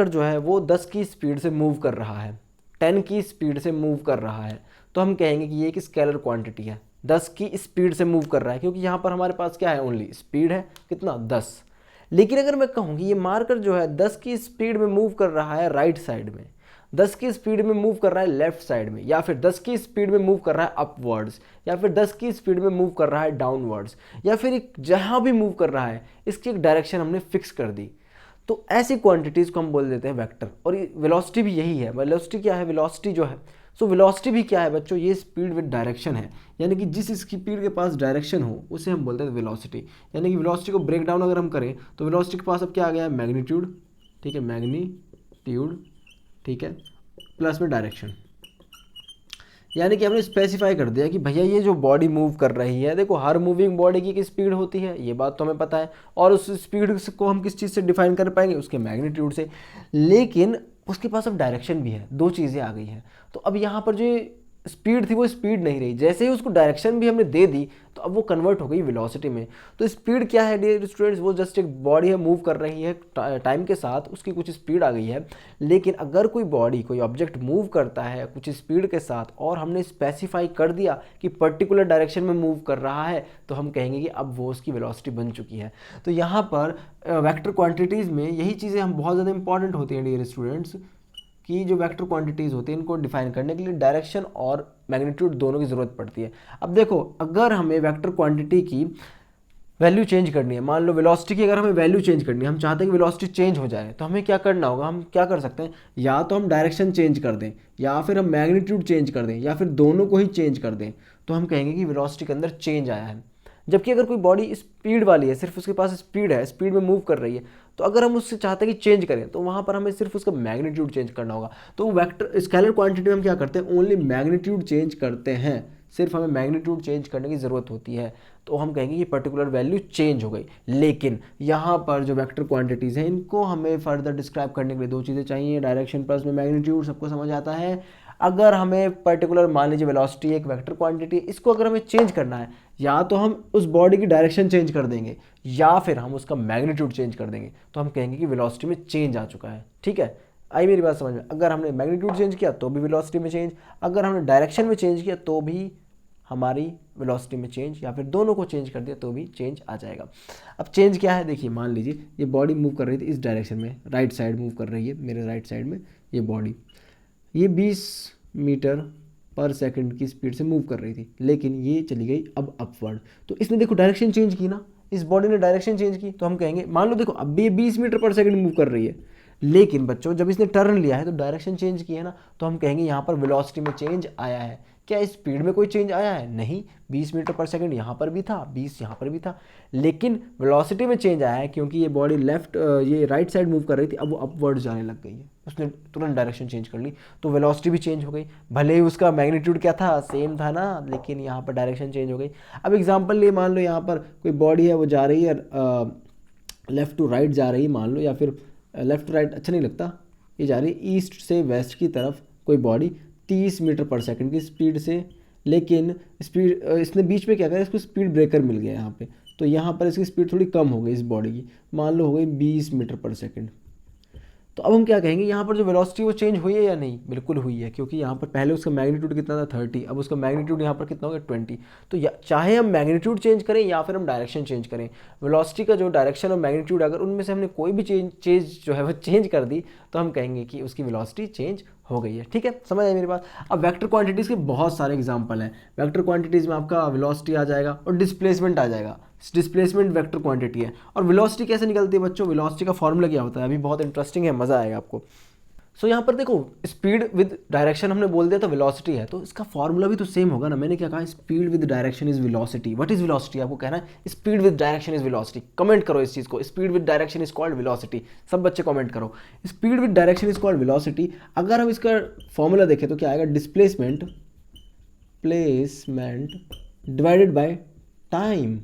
Speaker 1: जो है वो 10 की स्पीड से मूव कर रहा है, 10 की स्पीड से मूव कर रहा है, तो हम कहेंगे कि ये एक स्केलर क्वांटिटी है। 10 की स्पीड से मूव कर रहा है, क्योंकि यहाँ पर हमारे पास क्या है, ओनली स्पीड है, कितना, 10। लेकिन अगर मैं कहूँ कि ये मार्कर जो है 10 की स्पीड में मूव कर रहा है राइट साइड में, 10 की स्पीड में मूव कर रहा है लेफ्ट साइड में, या फिर 10 की स्पीड में मूव कर रहा है अपवर्ड्स, या फिर 10 की स्पीड में मूव कर रहा है डाउनवर्ड्स, या फिर जहाँ भी मूव कर रहा है इसकी एक डायरेक्शन हमने फिक्स कर दी, तो ऐसी क्वांटिटीज़ को हम बोल देते हैं वेक्टर। और वेलोसिटी भी यही है। वेलोसिटी क्या है, वेलोसिटी जो है, सो वेलोसिटी भी क्या है बच्चों, ये स्पीड विद डायरेक्शन है। यानी कि जिस स्पीड के पास डायरेक्शन हो उसे हम बोलते हैं वेलोसिटी। यानी कि वेलोसिटी को ब्रेक डाउन अगर हम करें तो वेलोसिटी के पास अब क्या आ गया है, मैग्नीट्यूड, ठीक है, मैग्नीट्यूड, ठीक है, प्लस में डायरेक्शन। यानी कि हमने स्पेसिफाई कर दिया कि भैया ये जो बॉडी मूव कर रही है, देखो हर मूविंग बॉडी की स्पीड होती है, ये बात तो हमें पता है, और उस स्पीड को हम किस चीज़ से डिफाइन कर पाएंगे, उसके मैग्नीट्यूड से। लेकिन उसके पास अब डायरेक्शन भी है, दो चीज़ें आ गई हैं। तो अब यहाँ पर जो स्पीड थी वो स्पीड नहीं रही, जैसे ही उसको डायरेक्शन भी हमने दे दी तो अब वो कन्वर्ट हो गई वेलोसिटी में। तो स्पीड क्या है डियर स्टूडेंट्स, वो जस्ट एक बॉडी है, मूव कर रही है टाइम के साथ, उसकी कुछ स्पीड आ गई है। लेकिन अगर कोई बॉडी, कोई ऑब्जेक्ट मूव करता है कुछ स्पीड के साथ और हमने स्पेसिफाई कर दिया कि पर्टिकुलर डायरेक्शन में मूव कर रहा है, तो हम कहेंगे कि अब वो उसकी वेलोसिटी बन चुकी है। तो यहाँ पर वेक्टर क्वांटिटीज़ में यही चीज़ें हम बहुत ज़्यादा इंपॉर्टेंट होती हैं डियर स्टूडेंट्स, कि जो वेक्टर क्वांटिटीज़ होती हैं इनको डिफाइन करने के लिए डायरेक्शन और मैग्नीट्यूड दोनों की ज़रूरत पड़ती है। अब देखो, अगर हमें वेक्टर क्वांटिटी की वैल्यू चेंज करनी है, मान लो वेलोसिटी की अगर हमें वैल्यू चेंज करनी है, हम चाहते हैं कि वेलोसिटी चेंज हो जाए, तो हमें क्या करना होगा, हम क्या कर सकते हैं, या तो हम डायरेक्शन चेंज कर दें, या फिर हम मैग्नीट्यूड चेंज कर दें, या फिर दोनों को ही चेंज कर दें, तो हम कहेंगे कि वेलोसिटी के अंदर चेंज आया है। जबकि अगर कोई बॉडी स्पीड वाली है, सिर्फ उसके पास स्पीड है, स्पीड में मूव कर रही है, तो अगर हम उससे चाहते हैं कि चेंज करें तो वहाँ पर हमें सिर्फ उसका मैग्नीट्यूड चेंज करना होगा। तो वेक्टर स्केलर क्वांटिटी में हम क्या करते हैं, ओनली मैग्नीट्यूड चेंज करते हैं, सिर्फ हमें मैग्नीट्यूड चेंज करने की ज़रूरत होती है, तो हम कहेंगे कि पर्टिकुलर वैल्यू चेंज हो गई। लेकिन यहाँ पर जो वेक्टर क्वांटिटीज़ हैं इनको हमें फर्दर डिस्क्राइब करने के लिए दो चीज़ें चाहिए, डायरेक्शन प्लस में मैग्नीट्यूड, सबको समझ आता है। अगर हमें पर्टिकुलर मान लीजिए वेलोसिटी एक वेक्टर क्वांटिटी है, इसको अगर हमें चेंज करना है, या तो हम उस बॉडी की डायरेक्शन चेंज कर देंगे या फिर हम उसका मैग्नीट्यूड चेंज कर देंगे, तो हम कहेंगे कि वेलोसिटी में चेंज आ चुका है। ठीक है, आई मेरी बात समझ में? अगर हमने मैग्नीट्यूड चेंज किया तो भी वेलोसिटी में चेंज, अगर हमने डायरेक्शन में चेंज किया तो भी हमारी वेलोसिटी में चेंज, या फिर दोनों को चेंज कर दिया तो भी चेंज आ जाएगा। अब चेंज क्या है, देखिए मान लीजिए ये बॉडी मूव कर रही थी इस डायरेक्शन में, राइट साइड मूव कर रही है मेरे राइट साइड में ये बॉडी, ये 20 मीटर पर सेकंड की स्पीड से मूव कर रही थी, लेकिन ये चली गई अब अपवर्ड। तो इसने देखो डायरेक्शन चेंज की ना, इस बॉडी ने डायरेक्शन चेंज की, तो हम कहेंगे मान लो देखो अब भी ये 20 मीटर पर सेकंड मूव कर रही है, लेकिन बच्चों जब इसने टर्न लिया है तो डायरेक्शन चेंज की है ना, तो हम कहेंगे यहाँ पर वेलोसिटी में चेंज आया है। क्या स्पीड में कोई चेंज आया है? नहीं, 20 मीटर पर सेकंड यहाँ पर भी था, 20 यहाँ पर भी था, लेकिन वेलोसिटी में चेंज आया है क्योंकि ये बॉडी ये राइट साइड मूव कर रही थी, अब वो अपवर्ड जाने लग गई है, उसने तुरंत डायरेक्शन चेंज कर ली, तो वेलोसिटी भी चेंज हो गई। भले ही उसका मैग्नीट्यूड क्या था, सेम था ना, लेकिन यहाँ पर डायरेक्शन चेंज हो गई। अब एग्जाम्पल लिए मान लो यहाँ पर कोई बॉडी है, वो जा रही है लेफ्ट टू राइट जा रही है मान लो, या फिर लेफ्ट टू राइट अच्छा नहीं लगता, ये जा रही है ईस्ट से वेस्ट की तरफ कोई बॉडी 30 मीटर पर सेकंड की स्पीड से, लेकिन स्पीड इसने बीच में क्या करा, इसको स्पीड ब्रेकर मिल गया यहाँ पे, तो यहाँ पर इसकी स्पीड थोड़ी कम हो गई इस बॉडी की, मान लो हो गई 20 मीटर पर सेकंड। तो अब हम क्या कहेंगे, यहाँ पर जो वेलोसिटी वो चेंज हुई है या नहीं? बिल्कुल हुई है, क्योंकि यहाँ पर पहले उसका मैग्नीट्यूड कितना था 30, अब उसका मैग्नीट्यूड यहाँ पर कितना हो गया 20। तो चाहे हम मैग्नीट्यूड चेंज करें या फिर हम डायरेक्शन चेंज करें, वेलोसिटी का जो डायरेक्शन और मैग्नीट्यूड अगर उनमें से हमने कोई भी चेंज जो है वो चेंज कर दी, तो हम कहेंगे कि उसकी वेलोसिटी चेंज हो गई है। ठीक है, समझ आए मेरी बात? अब वेक्टर क्वांटिटीज़ के बहुत सारे एग्जांपल हैं। वेक्टर क्वांटिटीज़ में आपका वेलोसिटी आ जाएगा और डिस्प्लेसमेंट आ जाएगा। डिस्प्लेसमेंट वेक्टर क्वांटिटी है। और वेलोसिटी कैसे निकलती है बच्चों? वेलोसिटी का फॉर्मूला क्या होता है? अभी बहुत इंटरेस्टिंग है, मज़ा आएगा आपको। सो यहाँ पर देखो, स्पीड विद डायरेक्शन हमने बोल दिया तो वेलोसिटी है, तो इसका फॉर्मूला भी तो सेम होगा ना। मैंने क्या कहा, speed with direction is velocity. What is velocity? आपको कहना है speed with direction is velocity. Comment करो इस चीज़ को, speed with direction is called velocity. सब बच्चे कमेंट करो, speed with direction is called velocity. अगर हम इसका फॉर्मूला देखें तो क्या आएगा, डिस्प्लेसमेंट डिवाइडेड बाय टाइम।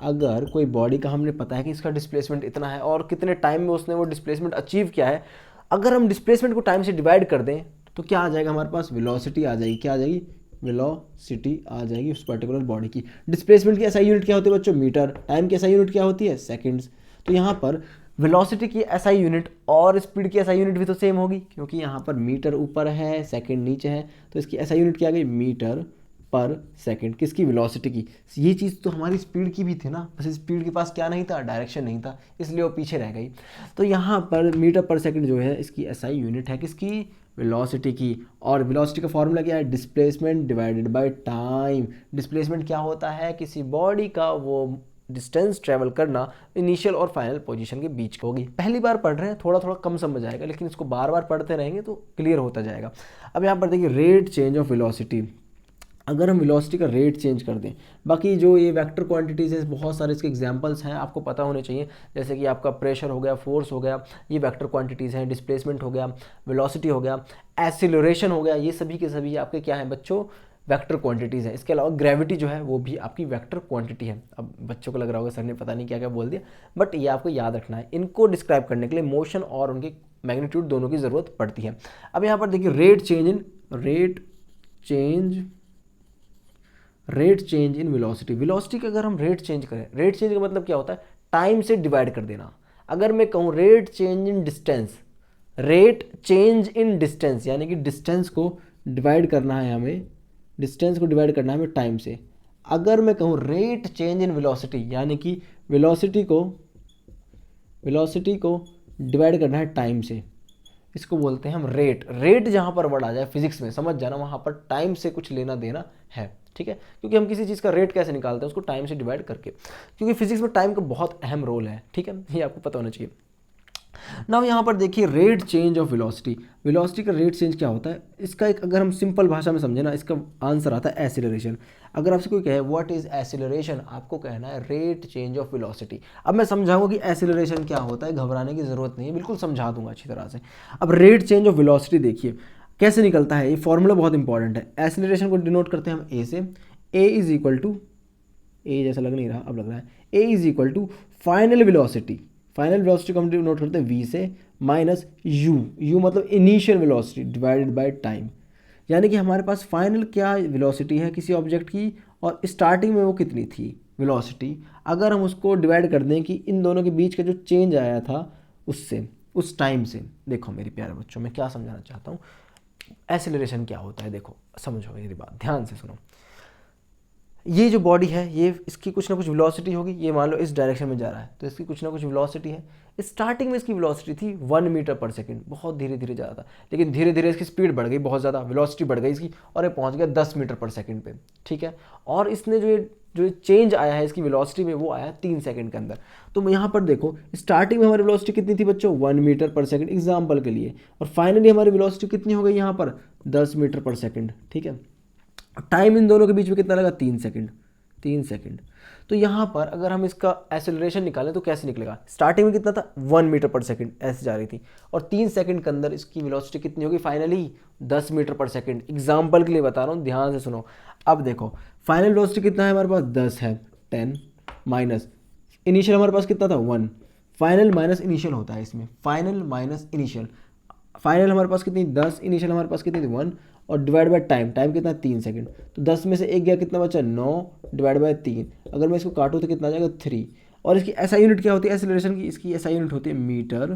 Speaker 1: अगर कोई बॉडी का हमने पता है कि इसका डिस्प्लेसमेंट इतना है और कितने टाइम में उसने वो डिस्प्लेसमेंट अचीव किया है, अगर हम डिस्प्लेसमेंट को टाइम से डिवाइड कर दें तो क्या आ जाएगा हमारे पास, वेलोसिटी आ जाएगी। क्या आ जाएगी? वेलोसिटी आ जाएगी उस पर्टिकुलर बॉडी की। डिस्प्लेसमेंट की एसआई यूनिट क्या होती है बच्चों? मीटर। टाइम की एसआई यूनिट क्या होती है? सेकंड्स। तो यहाँ पर वेलोसिटी की एसआई यूनिट और स्पीड की एसआई यूनिट भी तो सेम होगी, क्योंकि यहाँ पर मीटर ऊपर है, सेकंड नीचे है, तो इसकी एसआई यूनिट क्या आ गई? मीटर पर सेकंड। किसकी? वेलोसिटी की। ये चीज़ तो हमारी स्पीड की भी थी ना, बस स्पीड के पास क्या नहीं था? डायरेक्शन नहीं था, इसलिए वो पीछे रह गई। तो यहाँ पर मीटर पर सेकंड जो है इसकी एसआई यूनिट है, किसकी? वेलोसिटी की। और वेलोसिटी का फॉर्मूला क्या है? Displacement divided by time. Displacement क्या होता है? किसी बॉडी का वो डिस्टेंस ट्रेवल करना इनिशियल और फाइनल पोजीशन के बीच होगी। पहली बार पढ़ रहे हैं, थोड़ा थोड़ा कम समझ आएगा, लेकिन इसको बार बार पढ़ते रहेंगे तो क्लियर होता जाएगा। अब यहाँ पर देखिए, रेट चेंज ऑफ वेलोसिटी। अगर हम वेलोसिटी का रेट चेंज कर दें, बाकी जो ये वेक्टर क्वांटिटीज़ है बहुत सारे इसके एग्जांपल्स हैं, आपको पता होने चाहिए, जैसे कि आपका प्रेशर हो गया, फोर्स हो गया, ये वेक्टर क्वांटिटीज़ हैं। डिस्प्लेसमेंट हो गया, वेलोसिटी हो गया, एक्सीलरेशन हो गया, ये सभी के सभी आपके क्या हैं बच्चों? वेक्टर क्वांटिटीज़ हैं। इसके अलावा ग्रेविटी जो है वो भी आपकी वेक्टर क्वांटिटी है। अब बच्चों को लग रहा होगा सर ने पता नहीं क्या क्या बोल दिया, बट ये आपको याद रखना है। इनको डिस्क्राइब करने के लिए मोशन और उनकी मैग्नीट्यूड दोनों की ज़रूरत पड़ती है। अब यहाँ पर देखिए, rate change in velocity. Velocity का अगर हम रेट चेंज करें, रेट चेंज का मतलब क्या होता है? टाइम से डिवाइड कर देना। अगर मैं कहूँ रेट चेंज इन डिस्टेंस, यानी कि डिस्टेंस को डिवाइड करना है हमें, टाइम से। अगर मैं कहूँ रेट चेंज इन वेलोसिटी, यानी कि वेलोसिटी को डिवाइड करना है टाइम से, इसको बोलते हैं हम रेट जहाँ पर वर्ड आ जाए फिजिक्स में, समझ जाना वहाँ पर टाइम से कुछ लेना देना है। ठीक है, क्योंकि हम किसी चीज़ का रेट कैसे निकालते हैं? उसको टाइम से डिवाइड करके, क्योंकि फिजिक्स में टाइम का बहुत अहम रोल है। ठीक है, ये आपको पता होना चाहिए। नाउ यहाँ पर देखिए, रेट चेंज ऑफ वेलोसिटी का रेट चेंज क्या होता है? इसका एक अगर हम सिंपल भाषा में समझे ना, इसका आंसर आता है एसिलरेशन। अगर आपसे कोई कहे व्हाट इज एसिलरेशन, आपको कहना है रेट चेंज ऑफ वेलोसिटी। अब मैं समझाऊंगा कि एसिलरेशन क्या होता है, घबराने की जरूरत नहीं है, बिल्कुल समझा दूंगा अच्छी तरह से। अब रेट चेंज ऑफ वेलोसिटी देखिए कैसे निकलता है, ये फॉर्मूला बहुत इंपॉर्टेंट है। एसिलरेशन को डिनोट करते हैं हम ए से। A is equal to, a जैसा लग नहीं रहा, अब लग रहा है, a is equal to final velocity को हम डिनोट करते हैं वी से, माइनस यू मतलब initial velocity divided by time. यानी कि हमारे पास फाइनल क्या वेलोसिटी है किसी ऑब्जेक्ट की और स्टार्टिंग में वो कितनी थी वेलोसिटी, अगर हम उसको डिवाइड कर दें कि इन दोनों के बीच का जो चेंज आया था उससे, उस टाइम से। देखो मेरे प्यारे बच्चों, मैं क्या समझाना चाहता हूँ, एक्सेलरेशन क्या होता है। देखो समझो मेरी बात, ध्यान से सुनो। ये जो बॉडी है ये, इसकी कुछ ना कुछ वेलोसिटी होगी, ये मान लो इस डायरेक्शन में जा रहा है तो इसकी कुछ ना कुछ वेलोसिटी है। स्टार्टिंग में इसकी वेलोसिटी थी 1 मीटर पर सेकंड, बहुत धीरे धीरे जा रहा था, लेकिन धीरे धीरे इसकी स्पीड बढ़ गई, बहुत ज़्यादा वेलोसिटी बढ़ गई इसकी, और ये पहुंच गया 10 मीटर पर सेकंड पे, ठीक है। और इसने जो चेंज आया है इसकी वेलोसिटी में वो आया 3 सेकंड के अंदर। तो यहाँ पर देखो स्टार्टिंग में हमारी वेलोसिटी कितनी थी बच्चों, 1 मीटर पर सेकंड एग्जाम्पल के लिए, और फाइनली हमारी वेलोसिटी कितनी हो गई यहाँ पर 10 मीटर पर सेकंड, ठीक है। टाइम इन दोनों के बीच में कितना लगा, 3 सेकंड, 3 सेकंड। तो यहाँ पर अगर हम इसका एक्सेलरेशन निकालें तो कैसे निकलेगा, स्टार्टिंग में कितना था 1 मीटर पर सेकंड ऐसे जा रही थी, और 3 सेकंड के अंदर इसकी वेलोसिटी कितनी होगी फाइनली 10 मीटर पर सेकंड। एग्जाम्पल के लिए बता रहा हूँ, ध्यान से सुनो। अब देखो फाइनल वेलोसिटी कितना है हमारे पास, 10 है, 10 माइनस इनिशियल हमारे पास कितना था 1, फाइनल माइनस इनिशियल होता है इसमें, फाइनल माइनस इनिशियल। फाइनल हमारे पास कितनी 10, इनिशियल हमारे पास कितनी थी 1, और डिवाइड बाय टाइम, टाइम कितना 3 सेकंड। तो 10 में से एक गया, कितना बचा 9 डिवाइड बाय 3, अगर मैं इसको काटूँ तो कितना आ जाएगा 3। और इसकी ऐसा यूनिट क्या होती है एक्सेलरेशन की, इसकी ऐसा यूनिट होती है मीटर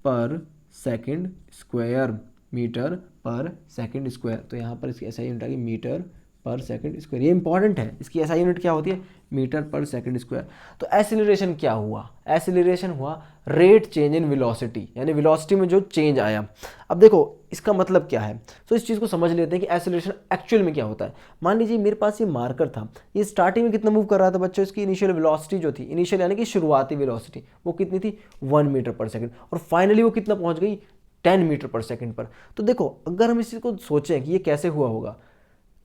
Speaker 1: पर सेकंड स्क्वायर, मीटर पर सेकंड स्क्वायर। तो यहाँ पर इसकी ऐसा यूनिट आ गई मीटर पर सेकंड स्क्वायर, ये इंपॉर्टेंट है, इसकी ऐसा यूनिट क्या होती है मीटर पर सेकंड स्क्वायर। तो एक्सेलरेशन क्या हुआ, एक्सेलरेशन हुआ रेट चेंज इन वेलोसिटी, यानी वेलोसिटी में जो चेंज आया। अब देखो इसका मतलब क्या है, तो इस चीज़ को समझ लेते हैं कि एक्सेलरेशन एक्चुअल में क्या होता है। मान लीजिए मेरे पास ये मार्कर था, ये स्टार्टिंग में कितना मूव कर रहा था बच्चों, इसकी इनिशियल वेलोसिटी जो थी, इनिशियल यानी कि शुरुआती वेलोसिटी, वो कितनी थी 1 मीटर पर सेकंड, और फाइनली वो कितना पहुंच गई 10 मीटर पर सेकंड पर। तो देखो अगर हम इस चीज़ को सोचें कि ये कैसे हुआ होगा,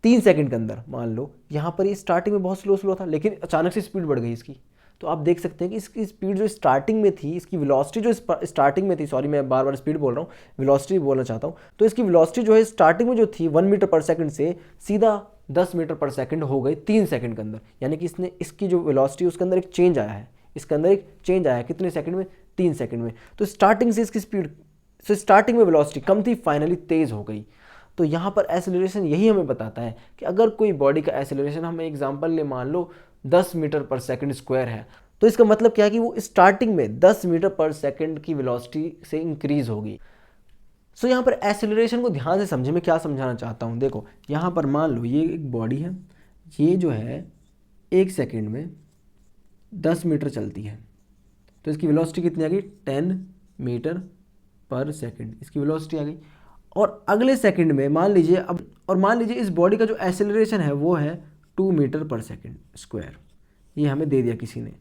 Speaker 1: 3 सेकंड के अंदर, मान लो यहाँ पर ये स्टार्टिंग में बहुत स्लो था, लेकिन अचानक से स्पीड बढ़ गई इसकी। तो आप देख सकते हैं कि इसकी स्पीड जो स्टार्टिंग में थी, इसकी वेलोसिटी जो स्टार्टिंग में थी, सॉरी मैं बार बार स्पीड बोल रहा हूँ, वेलोसिटी बोलना चाहता हूँ, तो इसकी वेलोसिटी जो है स्टार्टिंग में जो थी 1 मीटर पर सेकंड से सीधा 10 मीटर पर सेकंड हो गई 3 सेकंड के अंदर। यानी कि इसने इसकी जो वेलोसिटी उसके अंदर एक चेंज आया है, इसके अंदर एक चेंज आया है, कितने सेकंड में, 3 सेकंड में। तो स्टार्टिंग से इसकी स्पीड, so स्टार्टिंग में वेलोसिटी कम थी, फाइनली तेज़ हो गई। तो यहाँ पर एक्सेलरेशन यही हमें बताता है कि अगर कोई बॉडी का एक्सेलरेशन, हम एग्जांपल ले मान लो 10 मीटर पर सेकंड स्क्वायर है, तो इसका मतलब क्या है कि वो स्टार्टिंग में 10 मीटर पर सेकंड की वेलोसिटी से इंक्रीज होगी। सो यहाँ पर एक्सेलरेशन को ध्यान से समझे, मैं क्या समझाना चाहता हूँ। देखो यहाँ पर मान लो ये एक बॉडी है, ये जो है 1 सेकंड में 10 मीटर चलती है, तो इसकी वेलोसिटी कितनी आ गई 10 मीटर पर सेकंड, इसकी वेलोसिटी आ गई। और अगले सेकंड में मान लीजिए अब, और मान लीजिए इस बॉडी का जो एक्सेलरेशन है वो है 2 मीटर पर सेकंड स्क्वायर, ये हमें दे दिया किसी ने।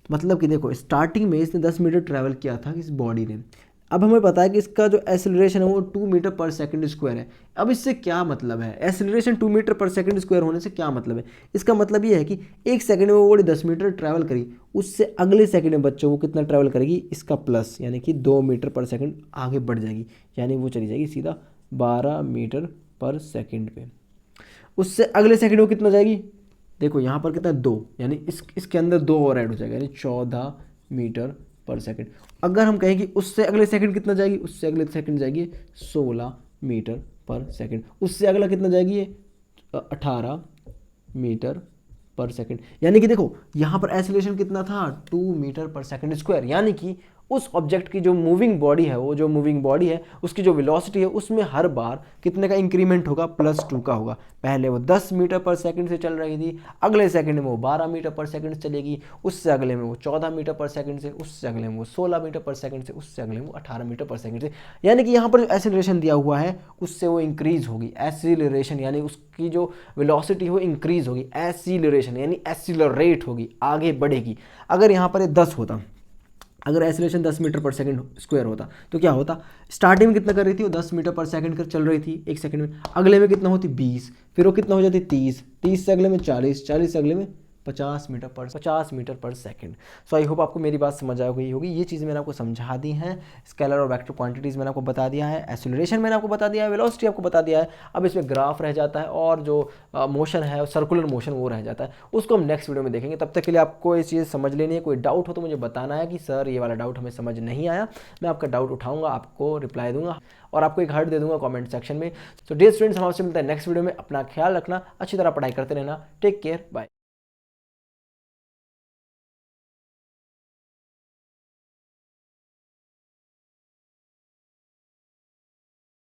Speaker 1: मतलब कि देखो स्टार्टिंग में इसने 10 मीटर ट्रैवल किया था इस बॉडी ने, अब हमें पता है कि इसका जो एक्सेलरेशन है वो 2 मीटर पर सेकंड स्क्वायर है। अब इससे क्या मतलब है, एक्सेलरेशन 2 मीटर पर सेकंड स्क्वायर होने से क्या मतलब है, इसका मतलब ये है कि 1 सेकंड में वो बॉडी 10 मीटर ट्रैवल करी, उससे अगले सेकंड में बच्चों वो कितना ट्रैवल करेगी, इसका प्लस, यानी कि 2 मीटर पर सेकंड आगे बढ़ जाएगी, यानी वो चली जाएगी सीधा 12 मीटर पर सेकंड पे। उससे अगले सेकंड वो कितना जाएगी, देखो यहाँ पर कितना 2, यानी इसके अंदर 2 और ऐड हो जाएगा, यानी 14 मीटर पर सेकंड। अगर हम कहें कि उससे अगले सेकंड कितना जाएगी, उससे अगले सेकंड जाएगी 16 मीटर पर सेकंड, उससे अगला कितना जाएगी ये 18 मीटर पर सेकंड। यानी कि देखो यहाँ पर एक्सेलरेशन कितना था 2 मीटर पर सेकंड स्क्वायर, यानी कि उस ऑब्जेक्ट की जो मूविंग बॉडी है, वो जो मूविंग बॉडी है उसकी जो वेलोसिटी है उसमें हर बार कितने का इंक्रीमेंट होगा, +2 का होगा। पहले वो 10 मीटर पर सेकंड से चल रही थी, अगले सेकंड में वो 12 मीटर पर सेकंड से चलेगी, उससे अगले में वो 14 मीटर पर सेकंड से, उससे अगले में वो 16 मीटर पर सेकंड से, उससे अगले में वो 18 मीटर पर सेकंड से। यानी कि यहाँ पर जो एक्सेलरेशन दिया हुआ है उससे वो इंक्रीज होगी, एक्सीलरेशन यानी उसकी जो वेलोसिटी है वो इंक्रीज होगी, एक्सीलरेशन यानी एक्सीलरेट होगी, आगे बढ़ेगी। अगर यहाँ पर 10 होता, अगर एक्सेलरेशन 10 मीटर पर सेकंड स्क्वायर होता तो क्या होता, स्टार्टिंग में कितना कर रही थी वो 10 मीटर पर सेकंड कर चल रही थी 1 सेकंड में, अगले में कितना होती 20, फिर वो कितना हो जाती 30, 30 से अगले में 40, 40 से अगले में 50 मीटर पर सेकंड। सो आई होप आपको मेरी बात समझ आ गई होगी। ये चीज़ मैंने आपको समझा दी है। स्केलर और वेक्टर क्वांटिटीज़ मैंने आपको बता दिया है, एक्सेलरेशन मैंने आपको बता दिया है, वेलोसिटी आपको बता दिया है। अब इसमें ग्राफ रह जाता है और जो मोशन है, सर्कुलर मोशन, वो रह जाता है। उसको हम नेक्स्ट वीडियो में देखेंगे। तब तक के लिए आपको ये चीज़ समझ लेनी है। कोई डाउट हो तो मुझे बताना है कि सर ये वाला डाउट हमें समझ नहीं आया। मैं आपका डाउट उठाऊंगा, आपको रिप्लाई दूंगा और आपको एक हार्ट दे दूंगा कमेंट सेक्शन में। सो डियर स्टूडेंट्स, हम आपसे मिलते हैं नेक्स्ट वीडियो में। अपना ख्याल रखना, अच्छी तरह पढ़ाई करते रहना। Take care, bye.